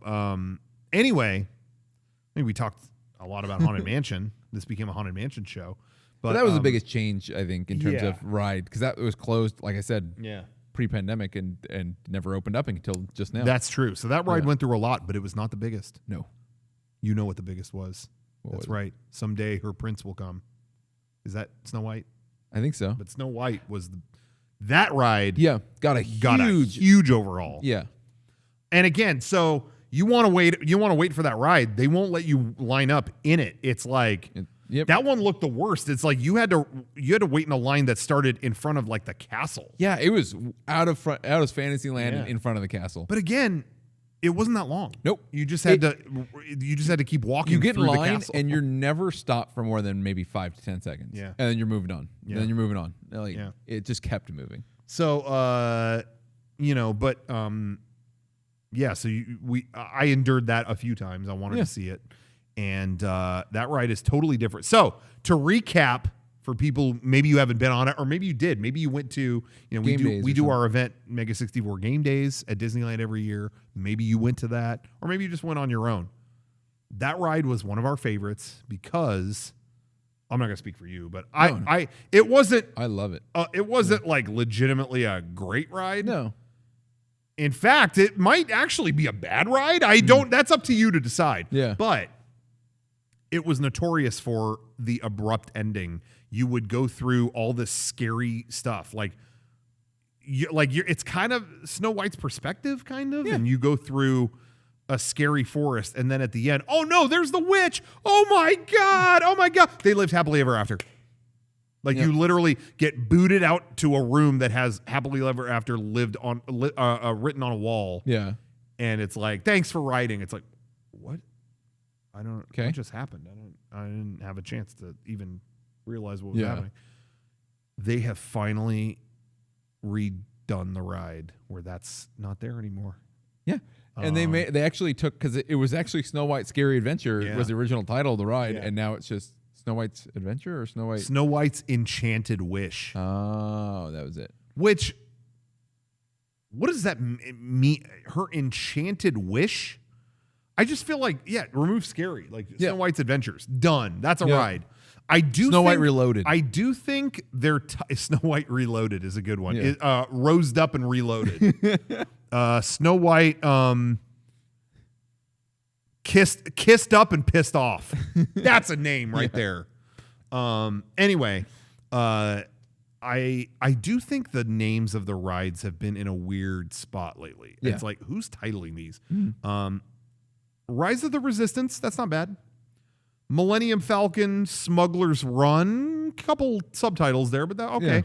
Anyway, I mean, we talked a lot about Haunted Mansion. This became a Haunted Mansion show. But that was the biggest change, I think, in terms of ride, because that was closed, like I said, pre-pandemic and never opened up until just now. That's true. So that ride went through a lot, but it was not the biggest. No. You know what the biggest was. That's right. Someday her prince will come. Is that Snow White? I think so. But Snow White was that ride. Yeah, got a huge overhaul. Yeah. And again, so you want to wait for that ride. They won't let you line up in it. It's like that one looked the worst. It's like you had to wait in a line that started in front of, like, the castle. Yeah, it was out of Fantasyland and in front of the castle. But again, it wasn't that long. Nope. You just had to keep walking. You get through in line the castle. and you're never stopped for more than maybe 5 to 10 seconds. Yeah. And then you're moving on. Yeah. And then you're moving on. Like, it just kept moving. So so I endured that a few times. I wanted to see it. And that ride is totally different. So to recap, for people, maybe you haven't been on it, or maybe you did. Maybe you went to, we do our event, Mega 64 Game Days at Disneyland every year. Maybe you went to that, or maybe you just went on your own. That ride was one of our favorites because, I'm not going to speak for you, but it wasn't. I love it. It wasn't like legitimately a great ride. No. In fact, it might actually be a bad ride. That's up to you to decide. Yeah. But it was notorious for the abrupt ending. You would go through all this scary stuff, it's kind of Snow White's perspective, kind of, and you go through a scary forest, and then at the end, oh no, there's the witch! Oh my god! They lived happily ever after. You literally get booted out to a room that has happily ever after lived on written on a wall. Yeah, and it's like, thanks for writing. It's like, what? What just happened? I didn't have a chance to even realize what was happening. They have finally redone the ride where that's not there anymore. Yeah. And they actually took, because it was actually Snow White's Scary Adventure was the original title of the ride, and now it's just Snow White's Adventure or Snow White's Enchanted Wish. Oh, that was it. Which, what does that mean? Her Enchanted Wish? I just feel like, remove scary. Like Snow White's Adventures. Done. That's a ride. I do Snow White think- Reloaded. I do think their Snow White Reloaded is a good one. Yeah. Rosed Up and Reloaded. Snow White kissed up and pissed off. That's a name right there. Anyway, I do think the names of the rides have been in a weird spot lately. Yeah. It's like, who's titling these? Mm. Rise of the Resistance, that's not bad. Millennium Falcon, Smuggler's Run, couple subtitles there, but okay. Yeah.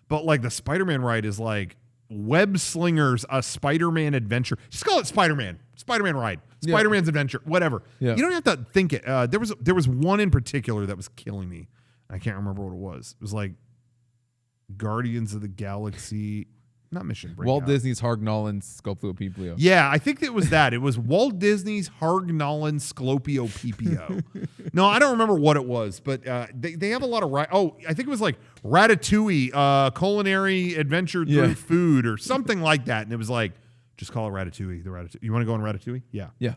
But like the Spider-Man ride is like Web Slingers, a Spider-Man adventure. Just call it Spider-Man. Spider-Man ride. Spider-Man's adventure. Whatever. Yeah. You don't have to think it. There was one in particular that was killing me. I can't remember what it was. It was like Guardians of the Galaxy. Not Mission Breakout. Walt Disney's Hargnollen Scopio Piplio. Yeah, I think it was that. It was Walt Disney's Hargnollen Sclopio PPO. No, I don't remember what it was, but they have a lot of I think it was like Ratatouille, culinary adventure through food or something like that. And it was like, just call it Ratatouille. The Ratatouille. You want to go on Ratatouille? Yeah. Yeah.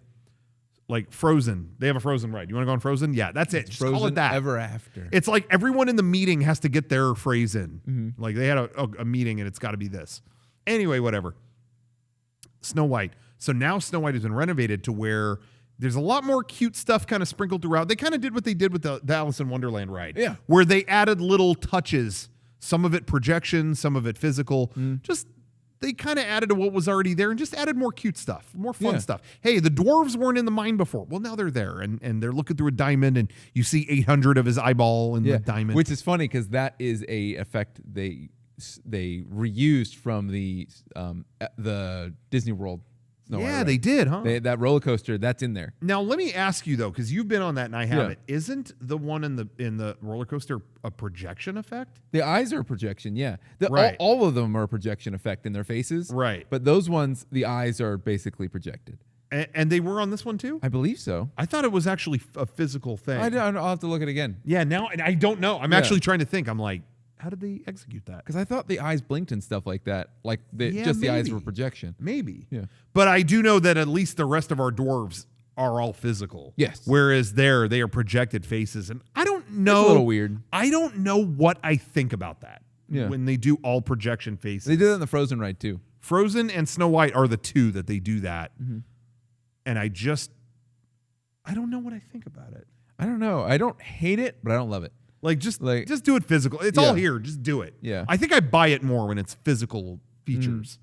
Like Frozen. They have a Frozen ride. You want to go on Frozen? Yeah, that's it. Just Frozen call it that. Ever After. It's like everyone in the meeting has to get their phrase in. Mm-hmm. Like they had a meeting and it's got to be this. Anyway, whatever. Snow White. So now Snow White has been renovated to where there's a lot more cute stuff kind of sprinkled throughout. They kind of did what they did with the Alice in Wonderland ride. Yeah. Where they added little touches. Some of it projection, some of it physical. Just they kind of added to what was already there and just added more cute stuff, more fun stuff. Hey, the dwarves weren't in the mine before. Well, now they're there, and they're looking through a diamond, and you see 800 of his eyeball in the diamond. Which is funny because that is a effect they reused from the Disney World. They did, huh? That roller coaster, that's in there. Now, let me ask you, though, because you've been on that and I haven't. Yeah. Isn't the one in the roller coaster a projection effect? The eyes are a projection, yeah. Right. All of them are a projection effect in their faces. Right. But those ones, the eyes are basically projected. And they were on this one, too? I believe so. I thought it was actually a physical thing. I'll have to look at it again. Yeah, now, and I don't know. I'm actually trying to think. I'm like, how did they execute that? Because I thought the eyes blinked and stuff like that. Like just the eyes were projection. Maybe. Yeah. But I do know that at least the rest of our dwarves are all physical. Yes. Whereas they are projected faces. And I don't know. It's a little weird. I don't know what I think about that. Yeah. When they do all projection faces. They did that in the Frozen ride too. Frozen and Snow White are the two that they do that. Mm-hmm. And I don't know what I think about it. I don't know. I don't hate it, but I don't love it. Like just do it physical. It's all here. Just do it. Yeah. I think I buy it more when it's physical features.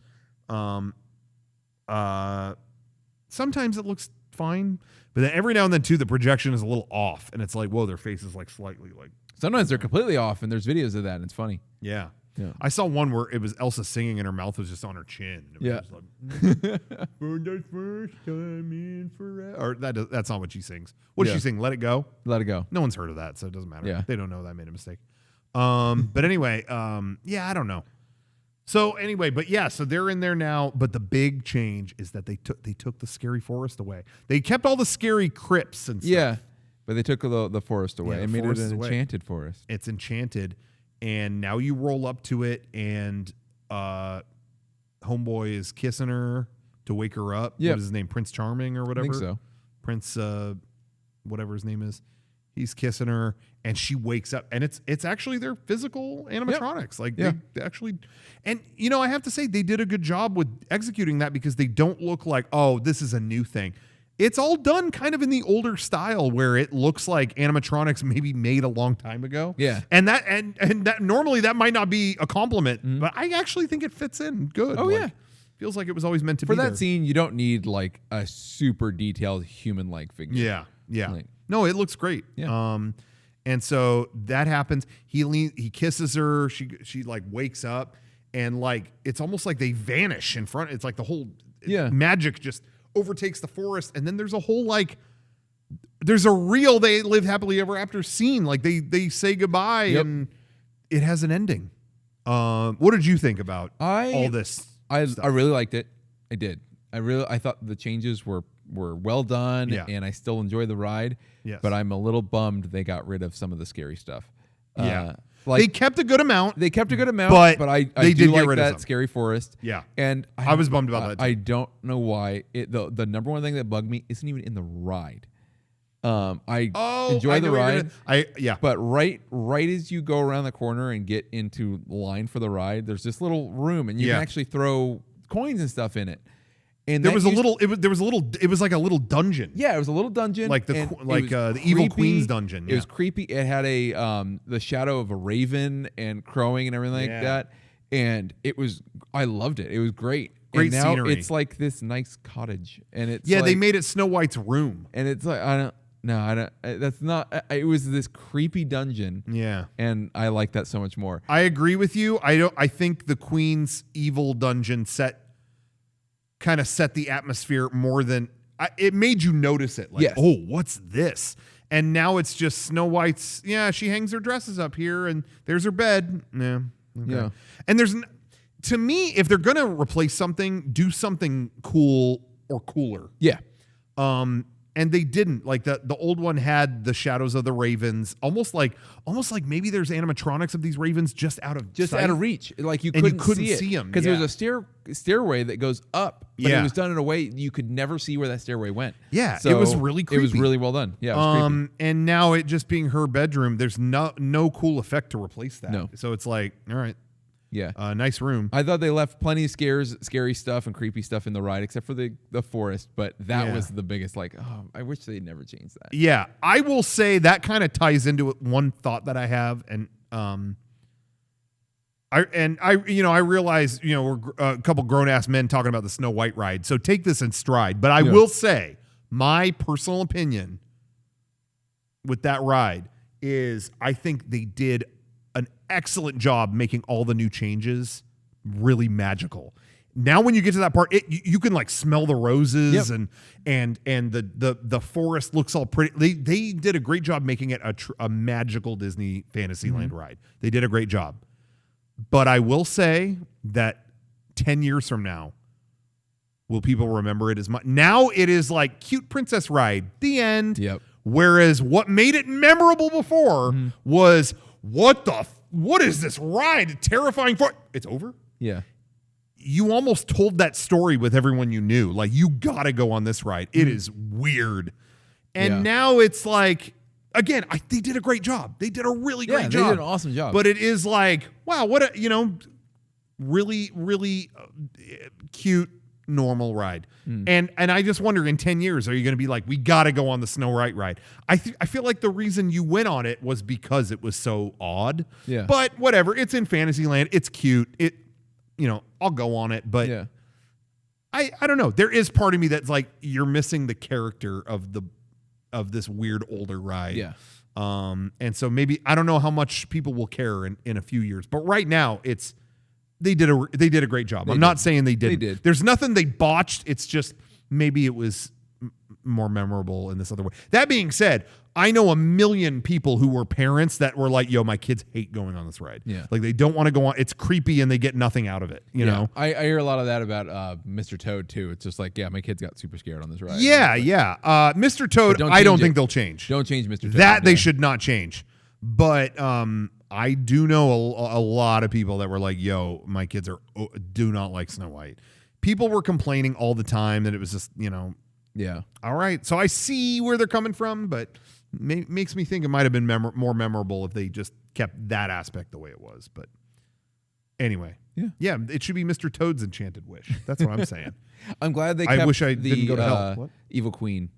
Sometimes it looks fine, but then every now and then too, the projection is a little off, and it's like, whoa, their face is like slightly like. Sometimes they're completely off, and there's videos of that, and it's funny. Yeah. Yeah. I saw one where it was Elsa singing and her mouth was just on her chin. It was just like, for the first time in forever. Or that's not what she sings. What does she sing? Let It Go? Let it go. No one's heard of that, so it doesn't matter. Yeah. They don't know that I made a mistake. But anyway, I don't know. So anyway, but yeah, so they're in there now. But the big change is that they took the scary forest away. They kept all the scary crypts and stuff. Yeah, but they took the forest away and made it an enchanted forest. It's enchanted. And now you roll up to it, and Homeboy is kissing her to wake her up. Yep. What is his name? Prince Charming or whatever? I think so. Prince, whatever his name is. He's kissing her, and she wakes up. And it's actually their physical animatronics. Like, they actually... And, I have to say, they did a good job with executing that because they don't look like, oh, this is a new thing. It's all done kind of in the older style where it looks like animatronics maybe made a long time ago. Yeah. And that normally that might not be a compliment, but I actually think it fits in good. Oh, yeah. Feels like it was always meant to be For that there. scene, you don't need like a super detailed human-like figure. Yeah. Yeah. Like, no, it looks great. Yeah. And so that happens. He kisses her. She like wakes up, and like it's almost like they vanish in front. It's like the whole magic just overtakes the forest, and then there's a whole there's a real they live happily ever after scene. Like they say goodbye, and it has an ending. What did you think about all this? I really liked it. I did. I thought the changes were well done, and I still enjoy the ride. Yes. But I'm a little bummed they got rid of some of the scary stuff. They kept a good amount. But I they do did like get rid of that some. scary forest. Yeah. And I was bummed about that too. I don't know why. The number one thing that bugged me isn't even in the ride. I enjoy the ride. Yeah. But right as you go around the corner and get into the line for the ride, there's this little room, and you can actually throw coins and stuff in it. And it was like a little dungeon. Yeah, it was a little dungeon, like the Evil Queen's dungeon. Yeah. It was creepy. It had the shadow of a raven and crowing and everything like that. And I loved it. It was great. Great and now scenery. It's like this nice cottage, and it's they made it Snow White's room. And it's like that's not. It was this creepy dungeon. Yeah, and I like that so much more. I agree with you. I think the Queen's evil dungeon kind of set the atmosphere more than it made you notice it. Like, oh, what's this? And now it's just Snow White's. Yeah, she hangs her dresses up here, and there's her bed. Yeah, okay. Yeah. And to me, if they're gonna replace something, do something cool or cooler. Yeah. And they didn't. Like the old one had the shadows of the ravens, almost like maybe there's animatronics of these ravens just out of reach. Like you couldn't see them because there was a stairway that goes up, but it was done in a way you could never see where that stairway went. Yeah, so it was really creepy. It was really well done. Yeah, it was creepy. And now it just being her bedroom, there's no cool effect to replace that. No. So it's like, all right. Yeah. Nice room. I thought they left plenty of scary stuff and creepy stuff in the ride, except for the forest. But that was the biggest, I wish they'd never changed that. Yeah. I will say that kind of ties into one thought that I have. And I realize, we're a couple grown-ass men talking about the Snow White ride. So take this in stride. But I will say, my personal opinion with that ride is I think they did an excellent job making all the new changes really magical. Now when you get to that part, you can like smell the roses and the forest looks all pretty. They did a great job making it a magical Disney Fantasyland ride. They did a great job. But I will say that 10 years from now, will people remember it as much? Now it is like cute princess ride, the end. Yep. Whereas what made it memorable before was what is this ride? Terrifying it's over? Yeah. You almost told that story with everyone you knew. Like, you got to go on this ride. It is weird. And now it's like, again, they did a great job. They did a really great job. They did an awesome job. But it is like, wow, what a, really, really cute, normal ride. And I just wonder, in 10 years, are you going to be like, we got to go on the Snow White ride? I feel like the reason you went on it was because it was so odd. Yeah. But whatever, it's in Fantasyland. It's cute. I'll go on it. But I don't know. There is part of me that's like, you're missing the character of this weird older ride. Yeah. And so maybe, I don't know how much people will care in a few years. But right now, they did a great job. I'm not saying they didn't. They did. There's nothing they botched. It's just maybe it was more memorable in this other way. That being said, I know a million people who were parents that were like, yo, my kids hate going on this ride. Yeah. Like, they don't want to go on. It's creepy and they get nothing out of it. You know? I hear a lot of that about Mr. Toad too. It's just like, my kids got super scared on this ride. Yeah, yeah. Mr. Toad, I don't think they'll change. Don't change Mr. Toad. That they should not change. But I do know a lot of people that were like, yo, my kids do not like Snow White. People were complaining all the time that it was just, Yeah. All right. So I see where they're coming from, but makes me think it might have been more memorable if they just kept that aspect the way it was. But anyway. Yeah, it should be Mr. Toad's Enchanted Wish. That's what I'm saying. I'm glad they kept wish I didn't go to hell. What? Evil Queen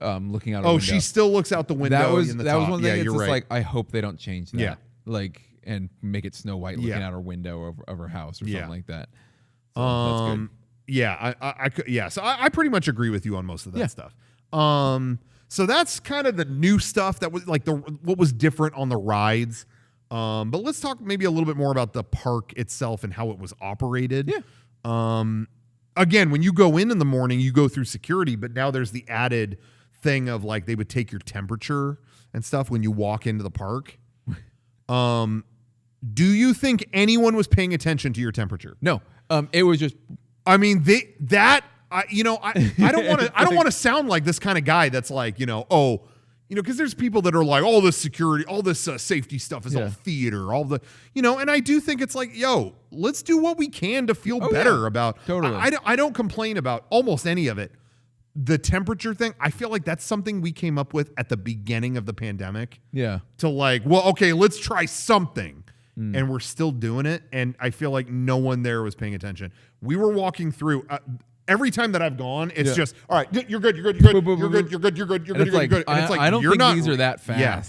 looking out a window. Oh, she still looks out the window. That was top. one thing. Yeah, it's you're just right. like, I hope they don't change that. Yeah. Like, and make it Snow White looking out her window of her house or something like that. So that's good. Yeah, I could. Yeah, so I pretty much agree with you on most of that stuff. So that's kind of the new stuff that was like what was different on the rides. But let's talk maybe a little bit more about the park itself and how it was operated. Yeah. Again, when you go in the morning, you go through security, but now there's the added thing of like they would take your temperature and stuff when you walk into the park. Do you think anyone was paying attention to your temperature? No. It was just. I mean, I don't want to sound like this kind of guy that's like, because there's people that are like, all this security, all this safety stuff is all theater, all the, and I do think it's like, yo, let's do what we can to feel better about. Totally. I don't complain about almost any of it. the temperature thing, I feel like that's something we came up with at the beginning of the pandemic. Yeah. To like, well, okay, let's try something. And we're still doing it. And I feel like no one there was paying attention. We were walking through. Every time that I've gone, it's just, all right, you're good, you're good, you're good, you're good, you're good, you're good, you're good, you're good. And it's like, I don't think these are that fast. Yeah.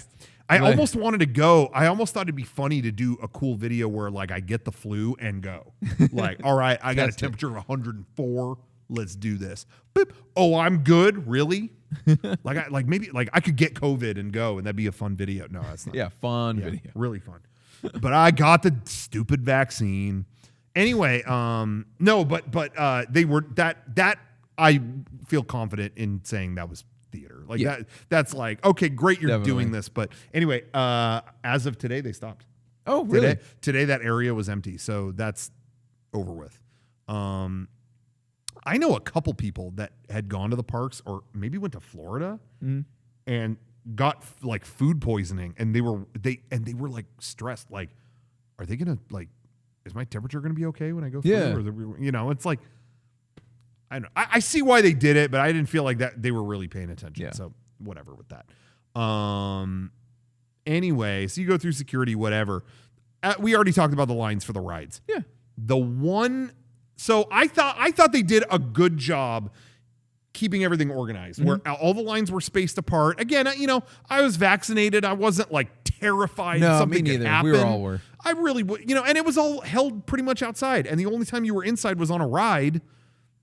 I almost wanted to go. I almost thought it'd be funny to do a cool video where like I get the flu and go. Like, all right, I got a temperature of 104. Let's do this. Boop. Oh, I'm good. Really? Maybe I could get COVID and go, and that'd be a fun video. No, that's not. Yeah, fun video. Really fun. But I got the stupid vaccine. Anyway, no, but they were that I feel confident in saying that was theater. Like that's like, okay, great, you're doing this. But anyway, as of today, they stopped. Oh, really? Today that area was empty, so that's over with. I know a couple people that had gone to the parks or maybe went to Florida and got like food poisoning, and they were like stressed. Like, are they gonna like? Is my temperature gonna be okay when I go through? Yeah. Or it's like, I don't know. I see why they did it, but I didn't feel like that they were really paying attention. Yeah. So whatever with that. Anyway, so you go through security, whatever. We already talked about the lines for the rides. Yeah. So I thought they did a good job keeping everything organized, where all the lines were spaced apart. Again, I was vaccinated. I wasn't like terrified something could happen. We all were. I really would, and it was all held pretty much outside. And the only time you were inside was on a ride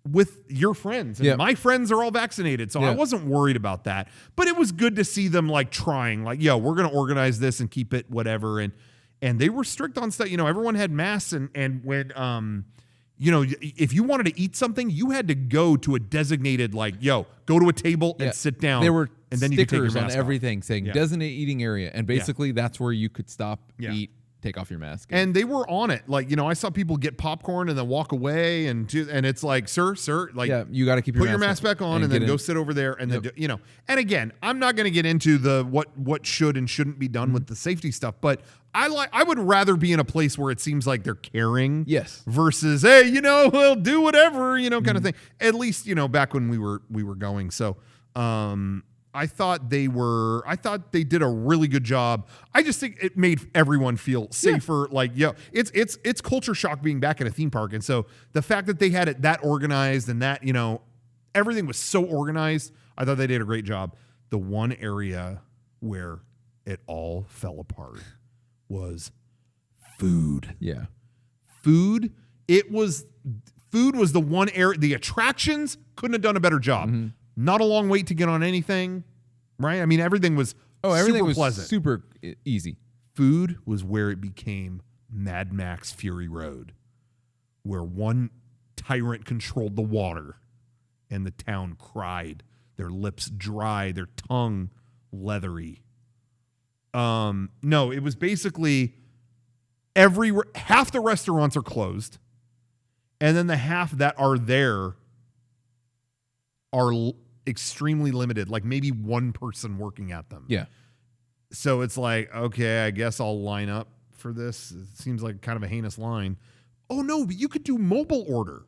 with your friends. And my friends are all vaccinated, so I wasn't worried about that. But it was good to see them like trying, like, yo, we're going to organize this and keep it whatever. And they were strict on stuff. Everyone had masks, and when if you wanted to eat something, you had to go to a designated, like, go to a table and sit down. There were and then you could take your mask on everything saying designated eating area. And basically that's where you could stop, eat, take off your mask. And they were on it. Like, I saw people get popcorn and then walk away and it's like, sir, like, you got to keep your mask back on and then go sit over there and then, and again, I'm not going to get into the what should and shouldn't be done with the safety stuff, but I would rather be in a place where it seems like they're caring. Yes. Versus, hey, we'll do whatever, kind of thing. At least, back when we were going. So, I thought they did a really good job. I just think it made everyone feel safer. Like, it's culture shock being back in a theme park. And so the fact that they had it that organized and that, everything was so organized, I thought they did a great job. The one area where it all fell apart was food. Yeah. Food was the one area. The attractions couldn't have done a better job. Mm-hmm. Not a long wait to get on anything, right? I mean, everything was super pleasant. Super easy. Food was where it became Mad Max Fury Road, where one tyrant controlled the water and the town cried, their lips dry, their tongue leathery. No, it was basically half the restaurants are closed, and then the half that are there are extremely limited, like maybe one person working at them. Yeah. So it's like, okay, I guess I'll line up for this. It seems like kind of a heinous line. Oh no, but you could do mobile order,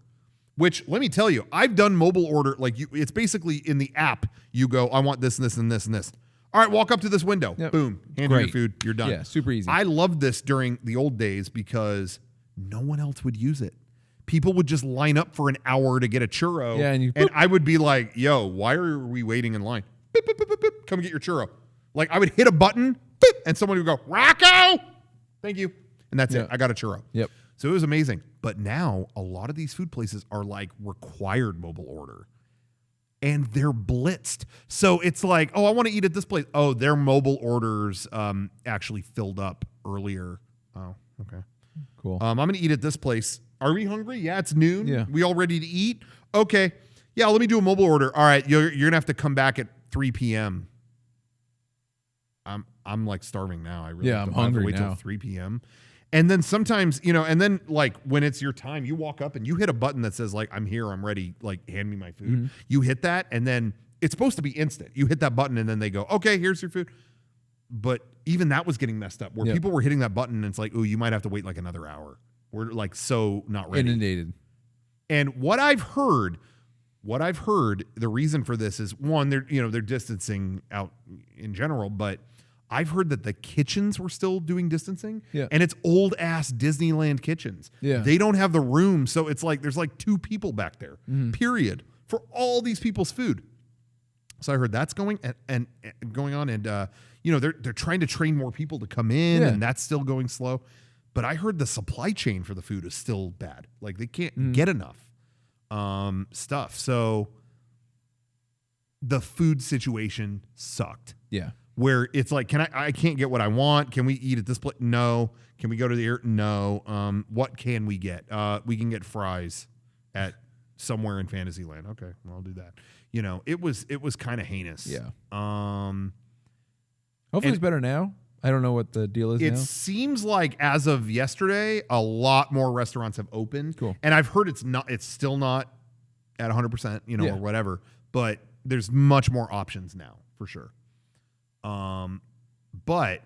which let me tell you, I've done mobile order. Like it's basically in the app. You go, I want this and this and this and this. All right, walk up to this window. Yep. Boom, hand you your food. You're done. Yeah, super easy. I loved this during the old days because no one else would use it. People would just line up for an hour to get a churro. Yeah, and I would be like, yo, why are we waiting in line? Boop, boop, boop, boop, boop. Come get your churro. Like I would hit a button, boop, and someone would go, Rocco, thank you. And that's it. I got a churro. Yep. So it was amazing. But now a lot of these food places are like required mobile order. And they're blitzed. So it's like, oh, I want to eat at this place. Oh, their mobile orders actually filled up earlier. Oh, okay. Cool. I'm going to eat at this place. Are we hungry? Yeah, it's noon. Yeah. We all ready to eat? Okay. Yeah, let me do a mobile order. All right, you're going to have to come back at 3 p.m. I'm like starving now. I really I'm hungry wait now. till 3 p.m. And then sometimes, and then like when it's your time, you walk up and you hit a button that says like, I'm here, I'm ready, like hand me my food. Mm-hmm. You hit that and then it's supposed to be instant. You hit that button and then they go, okay, here's your food. But even that was getting messed up where people were hitting that button and it's like, oh, you might have to wait like another hour. We're like so not ready. Inundated. And what I've heard what I've heard, the reason for this is one, they're distancing out in general, but I've heard that the kitchens were still doing distancing, and it's old ass Disneyland kitchens. Yeah. They don't have the room, so it's like there's like 2 people back there, period, for all these people's food. So I heard that's going and going on, and they're trying to train more people to come in, and that's still going slow. But I heard the supply chain for the food is still bad. Like they can't get enough stuff. So the food situation sucked. Yeah. Where it's like, I can't get what I want. Can we eat at this place? No. Can we go to the air? No. What can we get? We can get fries at somewhere in Fantasyland. Okay, well, I'll do that. It was kind of heinous. Yeah. Hopefully it's better now. I don't know what the deal is now. It seems like as of yesterday, a lot more restaurants have opened. Cool. And I've heard it's still not at 100%, or whatever, but there's much more options now for sure. But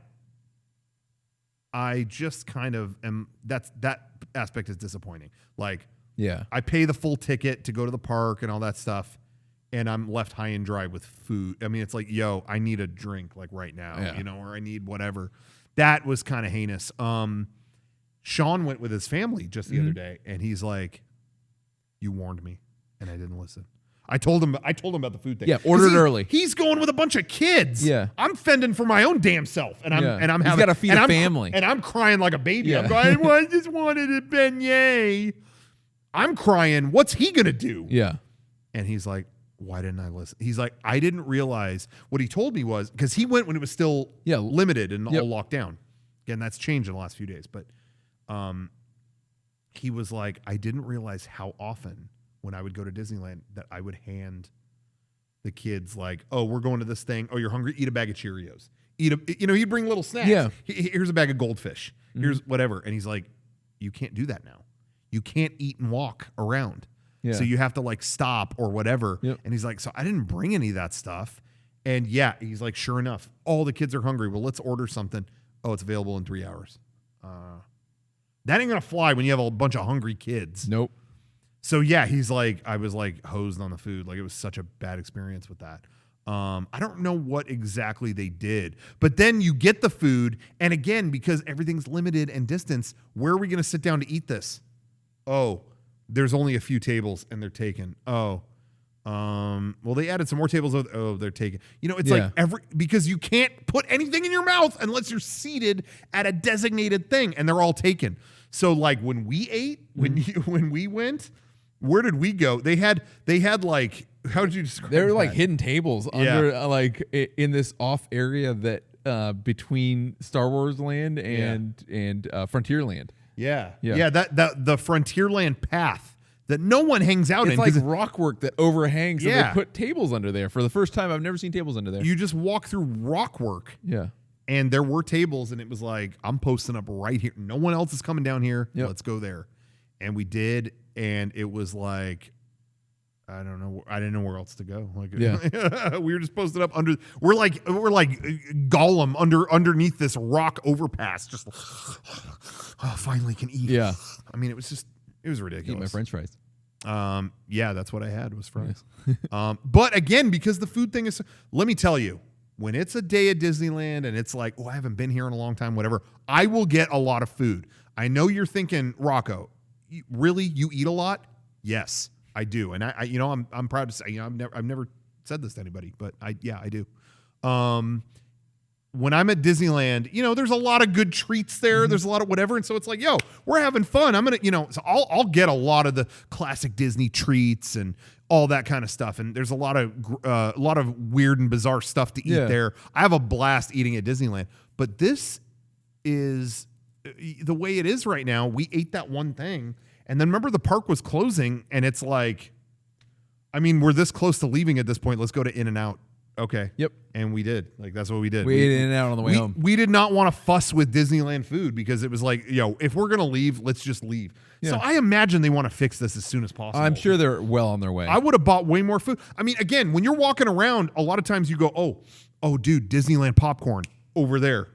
I just kind of that aspect is disappointing. Like, I pay the full ticket to go to the park and all that stuff, and I'm left high and dry with food. I mean, it's like, I need a drink like right now, or I need whatever. That was kind of heinous. Sean went with his family just the other day, and he's like, "You warned me, and I didn't listen." I told him about the food thing. Yeah, ordered early. He's going with a bunch of kids. Yeah, I'm fending for my own damn self, and I'm he's got to feed a family, and I'm crying like a baby. Yeah. I'm going, I just wanted a beignet. I'm crying. What's he gonna do? Yeah, and he's like, why didn't I listen? He's like, I didn't realize. What he told me was because he went when it was still limited and all locked down. Again, that's changed in the last few days, but he was like, I didn't realize how often when I would go to Disneyland that I would hand the kids like, oh, we're going to this thing. Oh, you're hungry? Eat a bag of Cheerios. He'd bring little snacks. Yeah. Here's a bag of goldfish. Here's whatever. And he's like, you can't do that now. You can't eat and walk around. Yeah. So you have to like stop or whatever. Yep. And he's like, so I didn't bring any of that stuff. And he's like, sure enough, all the kids are hungry. Well, let's order something. Oh, it's available in 3 hours. That ain't going to fly when you have a bunch of hungry kids. Nope. So he's like, I was like hosed on the food. Like it was such a bad experience with that. I don't know what exactly they did, but then you get the food. And again, because everything's limited and distance, where are we going to sit down to eat this? Oh, there's only a few tables and they're taken. Oh, well, they added some more tables. Oh, they're taken. It's like because you can't put anything in your mouth unless you're seated at a designated thing, and they're all taken. So like when we ate, when we went, where did we go? They had like, how did you describe? They were like hidden tables under like in this off area that between Star Wars Land and Frontierland. Yeah. That the Frontierland path that no one hangs out in. It's like rockwork that overhangs. Yeah. And they put tables under there. For the first time, I've never seen tables under there. You just walk through rockwork. Yeah. And there were tables, and it was like, I'm posting up right here. No one else is coming down here. Yep. Let's go there. And we did, and it was like, I don't know. I didn't know where else to go. Like, we were just posted up under. We're like Gollum underneath this rock overpass. Just finally can eat. Yeah. I mean, it was ridiculous. Eat my French fries. That's what I had was fries. But again, because the food thing is, let me tell you, when it's a day at Disneyland and it's like, oh, I haven't been here in a long time, whatever, I will get a lot of food. I know you're thinking, Rocco, really, you eat a lot? Yes, I do, and I'm proud to say, I've never said this to anybody, but I do. When I'm at Disneyland, there's a lot of good treats there. There's a lot of whatever. And so it's like, we're having fun. I'm going to, so I'll get a lot of the classic Disney treats and all that kind of stuff. And there's a lot of weird and bizarre stuff to eat there. I have a blast eating at Disneyland, but this is the way it is right now. We ate that one thing. And then remember the park was closing, and it's like, I mean, we're this close to leaving at this point. Let's go to In-N-Out. Okay. Yep. And we did. Like, that's what we did. We ate In-N-Out on the way home. We did not want to fuss with Disneyland food because it was like, if we're going to leave, let's just leave. Yeah. So I imagine they want to fix this as soon as possible. I'm sure they're well on their way. I would have bought way more food. I mean, again, when you're walking around, a lot of times you go, oh, dude, Disneyland popcorn over there.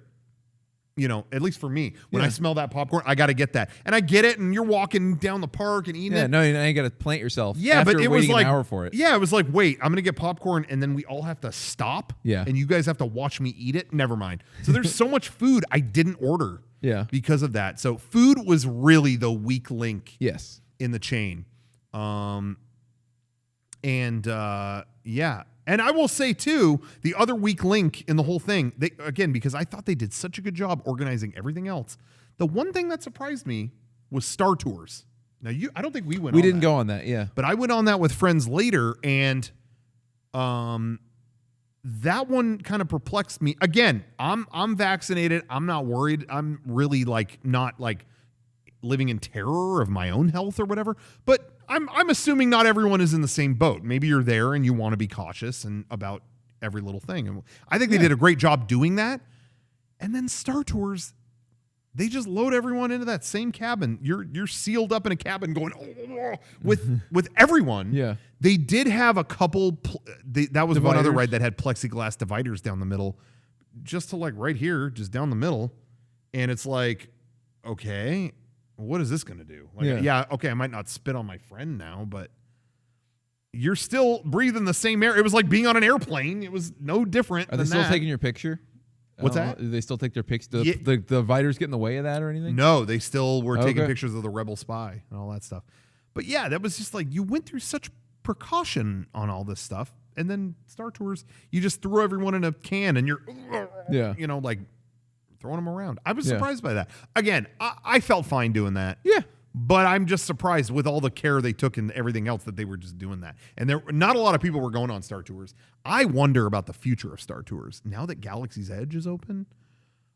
at least for me, when I smell that popcorn, I got to get that. And I get it, and you're walking down the park and eating it. No, you got to plant yourself. Yeah, but it was like an hour for it. Yeah, it was like, wait, I'm going to get popcorn, and then we all have to stop. Yeah. And you guys have to watch me eat it. Never mind. So there's so much food I didn't order. Yeah. Because of that. So food was really the weak link. Yes. In the chain. And I will say, too, the other weak link in the whole thing, because I thought they did such a good job organizing everything else, the one thing that surprised me was Star Tours. Now, I don't think we went on that. We didn't go on that, yeah. But I went on that with friends later, and that one kind of perplexed me. Again, I'm vaccinated. I'm not worried. I'm really, not, living in terror of my own health or whatever. But I'm assuming not everyone is in the same boat. Maybe you're there and you want to be cautious and about every little thing. And I think they did a great job doing that. And then Star Tours, they just load everyone into that same cabin. You're sealed up in a cabin going with everyone. Yeah. They did have a couple. That was dividers. One other ride that had plexiglass dividers down the middle, just to right here, just down the middle. And it's like, okay, what is this going to do? Okay, I might not spit on my friend now, but you're still breathing the same air. It was like being on an airplane. It was no different. Are they still taking your picture? What's that? Do they still take their pics? The dividers get in the way of that or anything? No, they still were taking pictures of the rebel spy and all that stuff. But yeah, that was just you went through such precaution on all this stuff. And then Star Tours, you just threw everyone in a can and you're, throwing them around. I was surprised by that. Again, I felt fine doing that. Yeah. But I'm just surprised with all the care they took and everything else that they were just doing that. And not a lot of people were going on Star Tours. I wonder about the future of Star Tours. Now that Galaxy's Edge is open,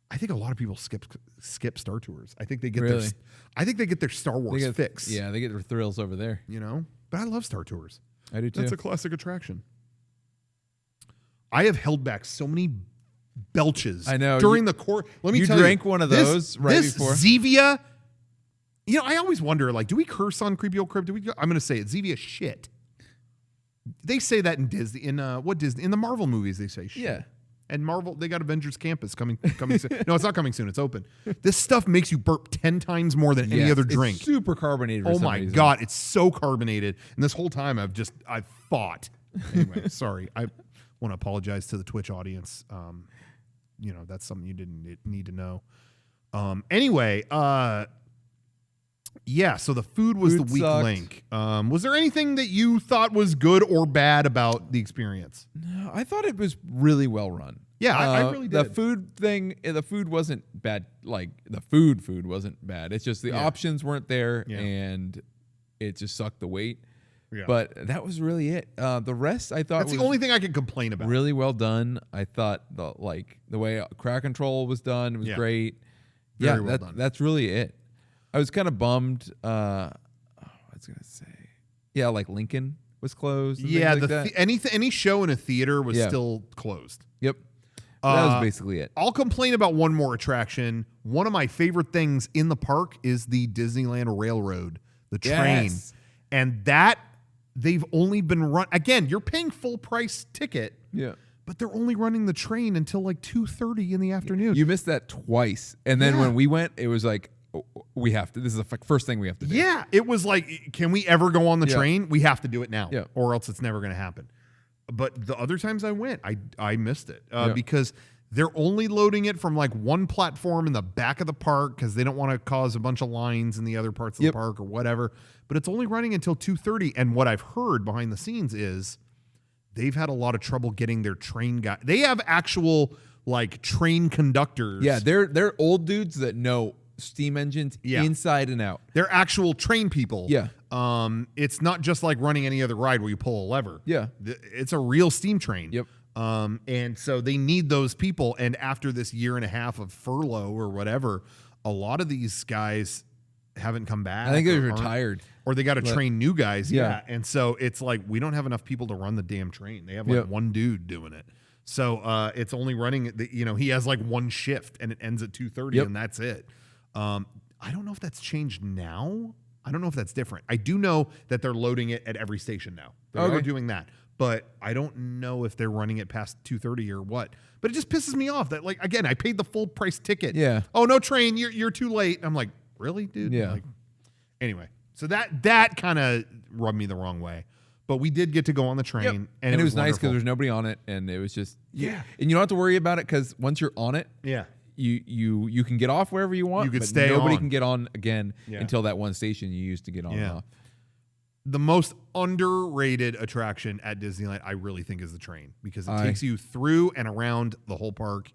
I think a lot of people skip Star Tours. I think they get their Star Wars fix. Yeah, they get their thrills over there. But I love Star Tours. I do too. That's a classic attraction. I have held back so many belches. I know. During the course. Let me tell you. You drank one of those before? Zevia. I always wonder, do we curse on Creepy Old Crypt? I'm going to say it. Zevia shit. They say that in Disney. In the Marvel movies, they say shit. Yeah. And Marvel, they got Avengers Campus coming soon. No, it's not coming soon. It's open. This stuff makes you burp 10 times more than any other drink. It's super carbonated. Oh my God, it's so carbonated. And this whole time I've fought. Anyway, sorry. I want to apologize to the Twitch audience. That's something you didn't need to know. Anyway, so the food was the weak link. Was there anything that you thought was good or bad about the experience? No, I thought it was really well run. Yeah, I really did. The food thing, the food wasn't bad. The food wasn't bad. It's just the options weren't there, and it just sucked the weight. Yeah. But that was really it. The rest, I thought, that's the only thing I could complain about. Really well done. I thought the way crowd control was done was great. Very well done. That's really it. I was kind of bummed. I was gonna say, Lincoln was closed. Yeah, any show in a theater was still closed. Yep, that was basically it. I'll complain about one more attraction. One of my favorite things in the park is the Disneyland Railroad, the train, and that they've only been run. Again, you're paying full price ticket. Yeah. But they're only running the train until 2:30 in the afternoon. You missed that twice, and then when we went, it was we have to. This is the first thing we have to do. Yeah, it was can we ever go on the train? We have to do it now, or else it's never going to happen. But the other times I went, I missed it because they're only loading it from one platform in the back of the park because they don't want to cause a bunch of lines in the other parts of the park or whatever. But it's only running until 2:30. And what I've heard behind the scenes is they've had a lot of trouble getting their train guy. They have actual train conductors. Yeah, they're old dudes that know steam engines inside and out. They're actual train people. Yeah. It's not just like running any other ride where you pull a lever. Yeah. It's a real steam train. Yep. And so they need those people. And after this year and a half of furlough or whatever, a lot of these guys haven't come back. I think they're retired. Or they got to train new guys. Yeah. And so it's we don't have enough people to run the damn train. They have one dude doing it. So it's only running, he has one shift and it ends at 2:30 and that's it. I don't know if that's changed now. I don't know if that's different. I do know that they're loading it at every station now. They're doing that. but I don't know if they're running it past 2:30 or what. But it just pisses me off that, like, again, I paid the full price ticket. Yeah. Oh, no train, you're too late. I'm like, really, dude? Yeah. Like, anyway, so that kind of rubbed me the wrong way. But we did get to go on the train, and it was nice because there's nobody on it, and it was just and you don't have to worry about it because once you're on it, you can get off wherever you want. You could but stay nobody on. can get on again until that one station you used to get on and off. The most underrated attraction at Disneyland, I really think, is the train because it takes you through and around the whole park.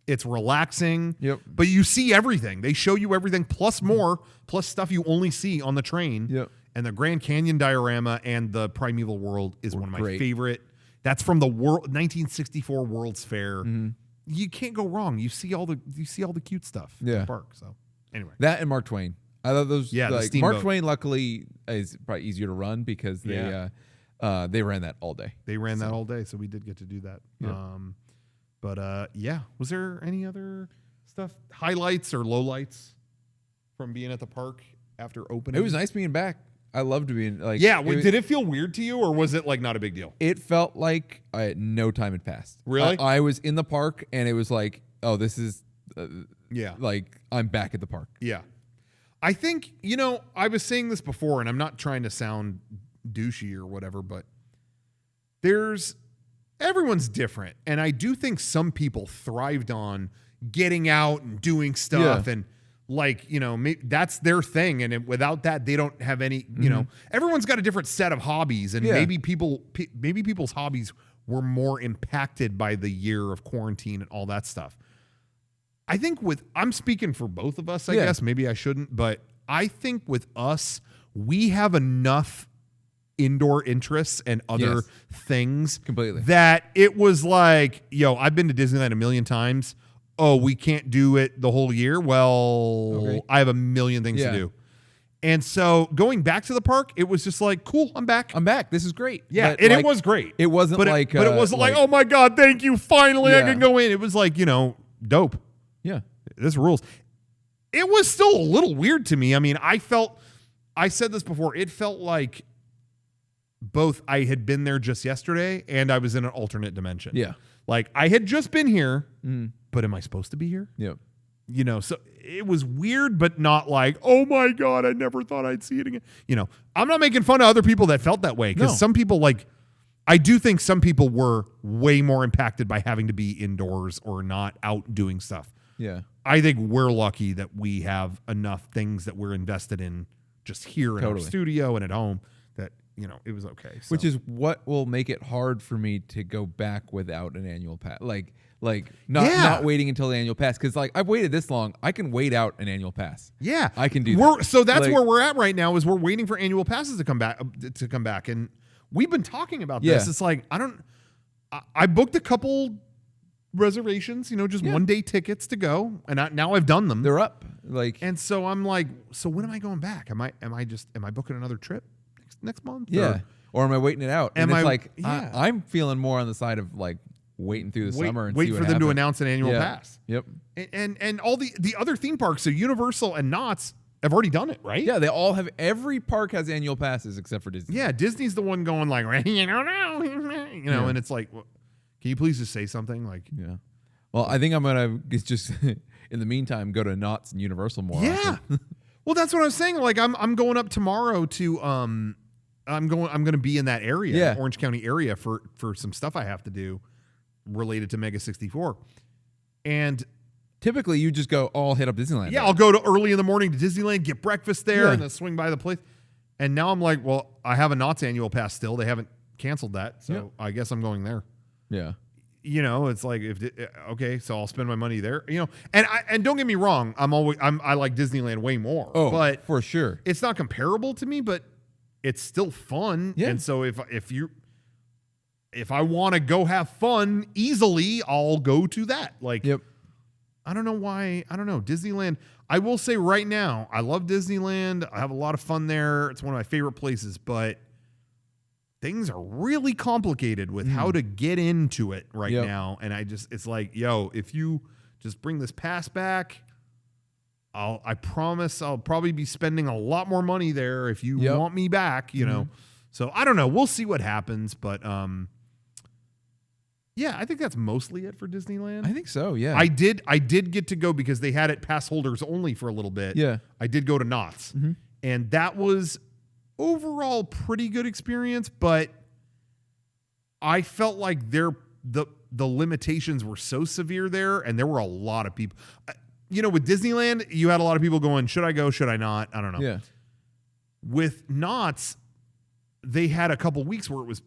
It's relaxing, but you see everything. They show you everything plus more, plus stuff you only see on the train. Yep. And the Grand Canyon diorama and the Primeval World is one of my favorite. That's from the 1964 World's Fair. Mm-hmm. You can't go wrong. You see all the cute stuff in the park. So anyway, that and Mark Twain. I love those. Yeah, like, Mark Twain, luckily, is probably easier to run because they ran that all day. They ran that all day, so we did get to do that. Yeah. Was there any other stuff, highlights or lowlights from being at the park after opening? It was nice being back. I loved being like. Yeah. Did it feel weird to you, or was it like not a big deal? It felt like no time had passed. Really? I was in the park, and it was like, oh, this is. Like I'm back at the park. Yeah. I think, I was saying this before, and I'm not trying to sound douchey or whatever, but everyone's different. And I do think some people thrived on getting out and doing stuff and that's their thing. And without that, they don't have any, everyone's got a different set of hobbies, and maybe people's hobbies were more impacted by the year of quarantine and all that stuff. I think I'm speaking for both of us, I guess. Maybe I shouldn't, but I think with us, we have enough indoor interests and other things completely that it was like, I've been to Disneyland a million times. Oh, we can't do it the whole year? Well, I have a million things to do. And so going back to the park, it was just like, cool, I'm back. This is great. Yeah, and it was great. It wasn't but like... But it wasn't like, oh my God, thank you, finally I can go in. It was like, dope. Yeah. This rules. It was still a little weird to me. I mean, I said this before, it felt like both I had been there just yesterday and I was in an alternate dimension. Yeah. Like I had just been here, but am I supposed to be here? Yep. So it was weird, but not like, oh my God, I never thought I'd see it again. I'm not making fun of other people that felt that way because some people I do think some people were way more impacted by having to be indoors or not out doing stuff. Yeah. I think we're lucky that we have enough things that we're invested in just here in our studio and at home that, it was okay. So. Which is what will make it hard for me to go back without an annual pass. Not waiting until the annual pass. Because I've waited this long. I can wait out an annual pass. Yeah. I can do that. So that's where we're at right now is we're waiting for annual passes to come back. And we've been talking about this. It's like, I booked a couple reservations, just 1 day tickets to go, and now I've done them. They're up. And so I'm like, so when am I going back? Am I booking another trip next month? Yeah. Or am I waiting it out? And I'm feeling more on the side of waiting through the summer and wait see for what them happens. to announce an annual pass. Yep. And all the other theme parks, so Universal and Knott's have already done it, right? Yeah, they all have. Every park has annual passes except for Disney. Yeah, Disney's the one going and it's like, well, can you please just say something? Yeah. Well, I think I'm gonna just in the meantime go to Knott's and Universal more. Yeah. Well, that's what I was saying. I'm going up tomorrow to I'm going to be in that area, Orange County area for some stuff I have to do related to Mega 64. And typically you just go, I'll hit up Disneyland. Yeah, I'll go to early in the morning to Disneyland, get breakfast there, and then swing by the place. And now I'm like, well, I have a Knott's annual pass still. They haven't canceled that, so I guess I'm going there. Yeah. It's like so I'll spend my money there. And don't get me wrong, I like Disneyland way more. Oh, but for sure, it's not comparable to me, but it's still fun. Yeah. And so if I want to go have fun easily, I'll go to that. Yep. I don't know why. I don't know. Disneyland. I will say right now, I love Disneyland. I have a lot of fun there. It's one of my favorite places, but things are really complicated with how to get into it right now. And it's like, if you just bring this pass back, I promise I'll probably be spending a lot more money there if you want me back, So I don't know. We'll see what happens, but yeah, I think that's mostly it for Disneyland. I think so. Yeah, I did get to go because they had it pass holders only for a little bit. Yeah, I did go to Knott's, and that was overall pretty good experience. But I felt like the limitations were so severe there, and there were a lot of people. With Disneyland, you had a lot of people going, "Should I go? Should I not?" I don't know. Yeah. With Knott's, they had a couple weeks where it was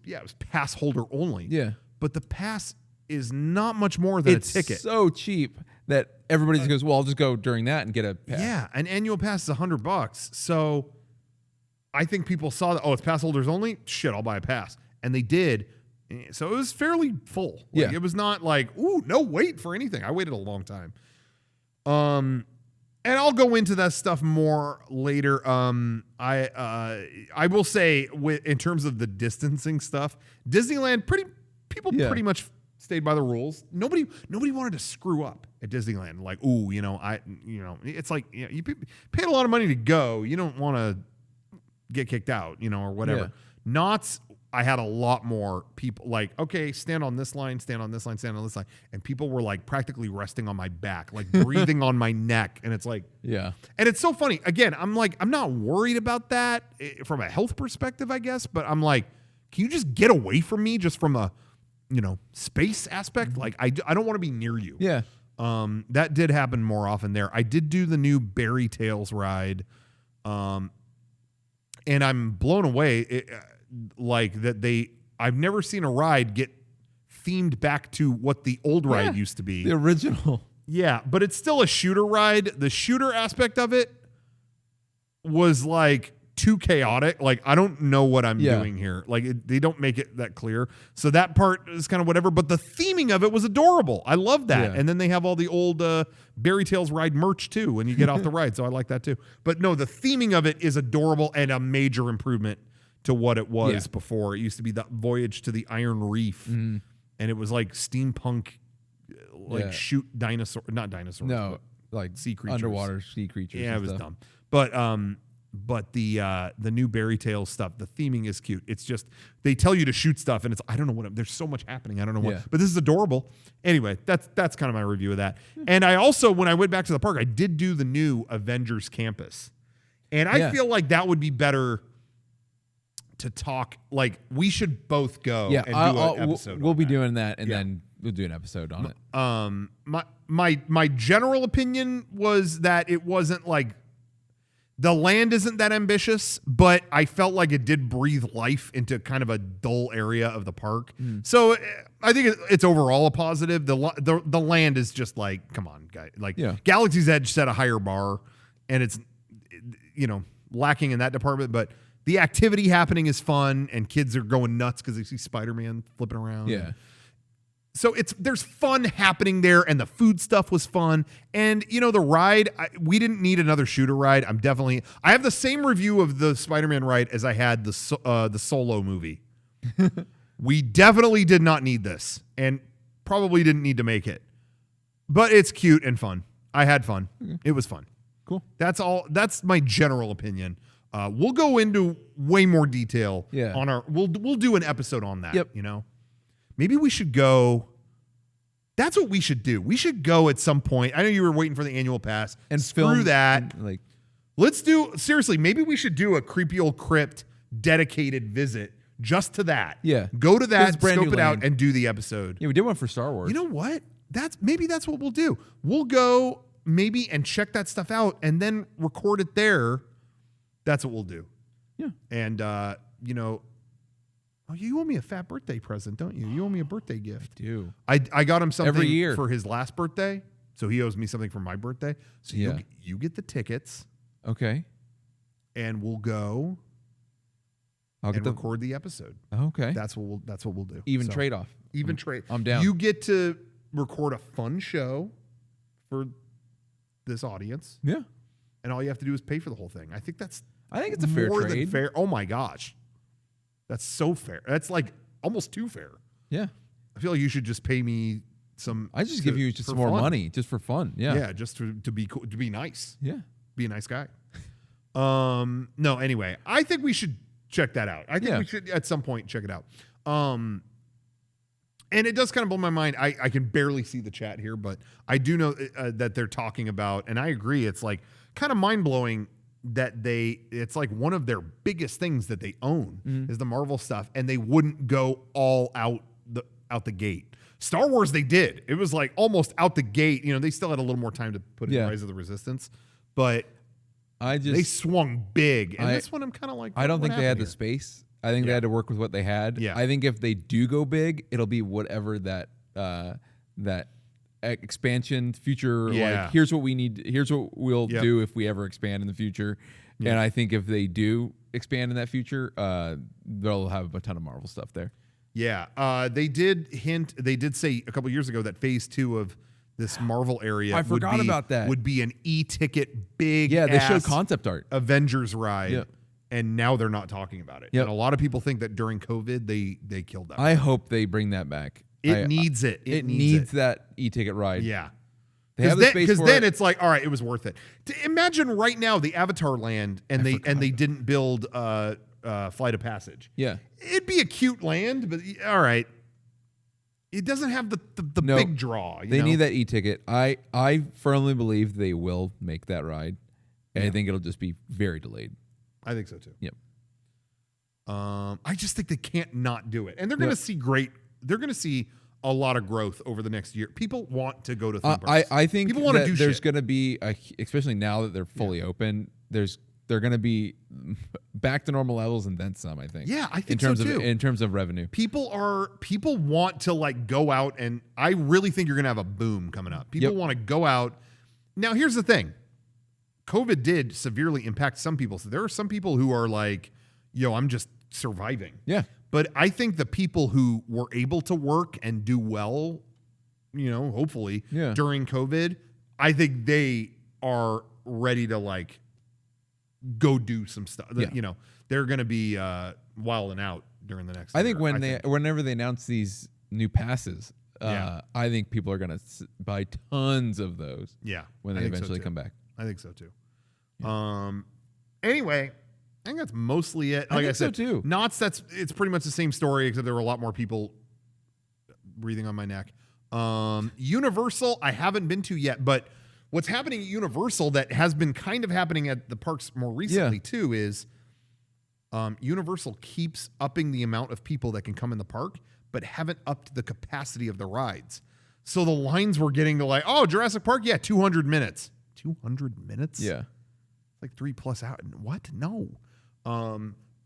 pass holder only. Yeah. But the pass is not much more than a ticket. It's so cheap that everybody just goes, well, I'll just go during that and get a pass. Yeah, an annual pass is $100. So I think people saw that, it's pass holders only? Shit, I'll buy a pass. And they did. So it was fairly full. Like, it was not like, ooh, no wait for anything. I waited a long time. And I'll go into that stuff more later. I will say, in terms of the distancing stuff, Disneyland people pretty much stayed by the rules. Nobody wanted to screw up at Disneyland. Like, it's like you paid a lot of money to go. You don't want to get kicked out, or whatever. Yeah. Knott's, I had a lot more people like, okay, stand on this line, stand on this line, stand on this line. And people were like practically resting on my back, like breathing on my neck. And it's like, yeah. And it's so funny. Again, I'm not worried about that from a health perspective, I guess. But I'm like, can you just get away from me just from a, space aspect? Like, I don't want to be near you. Yeah. That did happen more often there. I did do the new Berry Tales ride. And I'm blown away. I've never seen a ride get themed back to what the old ride used to be. The original. Yeah, but it's still a shooter ride. The shooter aspect of it was like too chaotic. Like, I don't know what I'm doing here. Like, they don't make it that clear. So that part is kind of whatever, but the theming of it was adorable. I love that. Yeah. And then they have all the old Berry Tales ride merch too when you get off the ride. So I like that too. But no, the theming of it is adorable and a major improvement to what it was before. It used to be the Voyage to the Iron Reef, and it was like steampunk, shoot not dinosaurs. No, like sea creatures, underwater sea creatures. Yeah, it was dumb. But the new Berry Tales stuff, the theming is cute. It's just they tell you to shoot stuff, and it's I don't know what. There's so much happening. I don't know what. But this is adorable. Anyway, that's kind of my review of that. And I also, when I went back to the park, I did do the new Avengers campus, and I feel like that would be better to talk. Like, we should both go and do an episode. We'll be doing that, and then we'll do an episode on it. My general opinion was that it wasn't like. The land isn't that ambitious, but I felt like it did breathe life into kind of a dull area of the park. So I think it's overall a positive. The land is just like, come on, guys. Like, Galaxy's Edge set a higher bar, and it's lacking in that department. But the activity happening is fun, and kids are going nuts because they see Spider-Man flipping around. Yeah. So there's fun happening there, and the food stuff was fun. And, the ride, we didn't need another shooter ride. I have the same review of the Spider-Man ride as I had the Solo movie. We definitely did not need this, and probably didn't need to make it. But it's cute and fun. I had fun. Okay. It was fun. Cool. That's all. That's my general opinion. We'll go into way more detail on our. We'll do an episode on that. Yep. Maybe we should go. That's what we should do. We should go at some point. I know you were waiting for the annual pass. And screw film that. And, let's do seriously. Maybe we should do a creepy old crypt dedicated visit just to that. Yeah, go to that, scope it out, and do the episode. Yeah, we did one for Star Wars. You know what? That's what we'll do. We'll go maybe and check that stuff out, and then record it there. That's what we'll do. Yeah, and Oh, you owe me a fat birthday present, don't you? You owe me a birthday gift. I do. I got him something every year for his last birthday, so he owes me something for my birthday. So you get the tickets. Okay. And we'll go. I'll record the episode. Okay. That's what we'll do. Even trade off. Even trade. I'm down. You get to record a fun show for this audience. Yeah. And all you have to do is pay for the whole thing. I think it's a fair more trade. Than fair. Oh my gosh. That's so fair. That's like almost too fair. Yeah. I feel like you should just pay me some. I just give you just some more money just for fun. Yeah. Yeah. Just to be cool, to be nice. Yeah. Be a nice guy. No, anyway, I think we should check that out. I think we should at some point check it out. And it does kind of blow my mind. I can barely see the chat here, but I do know that they're talking about, and I agree, it's like kind of mind-blowing that it's like one of their biggest things that they own is the Marvel stuff, and they wouldn't go all out the gate. Star Wars, they did. It was like almost out the gate. You know, they still had a little more time to put in Rise of the Resistance, but they swung big. And this one, I'm kind of like, I don't think they had the space. I think they had to work with what they had. Yeah. I think if they do go big, it'll be whatever that expansion future. Like, here's what we need. Here's what we'll do if we ever expand in the future. Yeah. And I think if they do expand in that future, they'll have a ton of Marvel stuff there. Yeah. They did say a couple years ago that phase 2 of this Marvel area about that. Would be an e-ticket big they showed concept art. Avengers ride. Yeah. And now they're not talking about it. Yep. And a lot of people think that during COVID they killed that. I hope they bring that back. It needs it. It needs that e-ticket ride. Yeah. Because then it's like, all right, it was worth it. Imagine right now the Avatar land and they didn't build Flight of Passage. Yeah. It'd be a cute land, but all right. It doesn't have the big draw. They need that e-ticket. I firmly believe they will make that ride. And I think it'll just be very delayed. I think so too. Yep. I just think they can't not do it, and they're going to see They're going to see a lot of growth over the next year. People want to go to theme parks. I think people want to do. There's going to be especially now that they're fully open. They're going to be back to normal levels and then some. I think. Yeah, I think so too. In terms of revenue, people want to like go out, and I really think you're going to have a boom coming up. People want to go out. Now, here's the thing. COVID did severely impact some people. So there are some people who are like, yo, I'm just surviving. Yeah. But I think the people who were able to work and do well, hopefully during COVID, I think they are ready to like go do some stuff. Yeah. They're going to be wilding out during the next year. I think whenever they announce these new passes, I think people are going to buy tons of those. Yeah. When they eventually come back. I think so too. Yeah. Anyway, I think that's mostly it. Like I said, so too. Knott's, it's pretty much the same story, except there were a lot more people breathing on my neck. Universal, I haven't been to yet, but what's happening at Universal that has been kind of happening at the parks more recently too is Universal keeps upping the amount of people that can come in the park, but haven't upped the capacity of the rides. So the lines were getting to like, oh, Jurassic Park, 200 minutes. 200 minutes? Yeah. Like 3+ hours. What? No.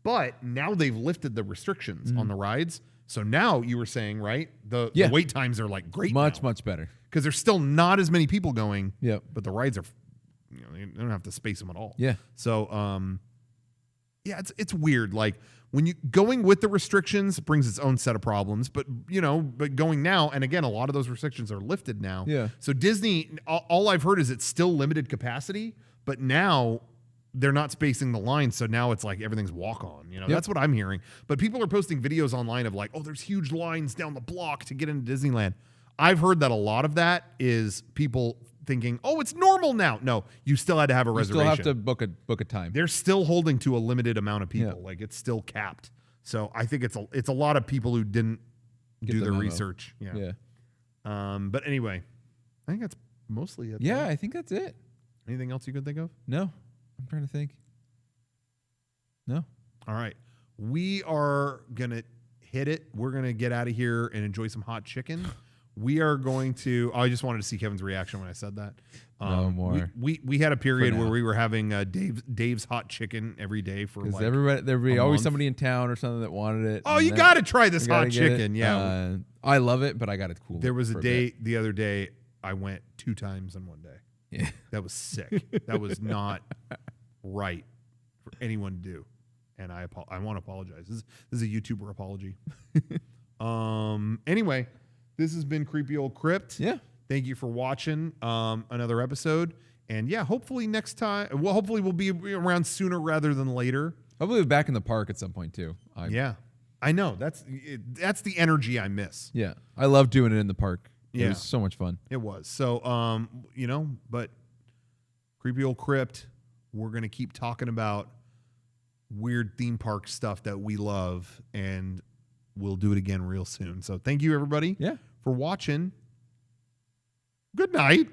But now they've lifted the restrictions on the rides. So now you were saying, right? The wait times are like great. Much better. Because there's still not as many people going. Yep. But the rides are, they don't have to space them at all. Yeah. So, it's weird. Like when you going with the restrictions brings its own set of problems, but going now, and again, a lot of those restrictions are lifted now. Yeah. So Disney, all I've heard is it's still limited capacity, but now they're not spacing the line. So now it's like everything's walk on, that's what I'm hearing. But people are posting videos online of like, oh, there's huge lines down the block to get into Disneyland. I've heard that a lot of that is people thinking, oh, it's normal now. No, you still had to have a reservation. You still have to book a time. They're still holding to a limited amount of people. Like it's still capped. So I think it's a lot of people who didn't do their research. Yeah. But anyway, I think that's mostly it. Yeah, I think that's it. Anything else you could think of? No, I'm trying to think. No. All right. We are going to hit it. We're going to get out of here and enjoy some hot chicken. We are going to. I just wanted to see Kevin's reaction when I said that. No more. We had a period where we were having Dave's hot chicken every day for like everybody always somebody in town or something that wanted it. Oh, you got to try this hot chicken. Yeah, I love it, but I got it cool. There was a day the other day I went 2 times in one day. Yeah, that was sick. That was not right for anyone to do, and I want to apologize. This is a YouTuber apology. Anyway. This has been Creepy Old Crypt. Yeah. Thank you for watching another episode. And hopefully next time, hopefully we'll be around sooner rather than later. Hopefully we'll be back in the park at some point too. I know. That's the energy I miss. Yeah. I love doing it in the park. It was so much fun. It was. So, but Creepy Old Crypt, we're going to keep talking about weird theme park stuff that we love, and we'll do it again real soon. So thank you, everybody, Yeah. for watching. Good night.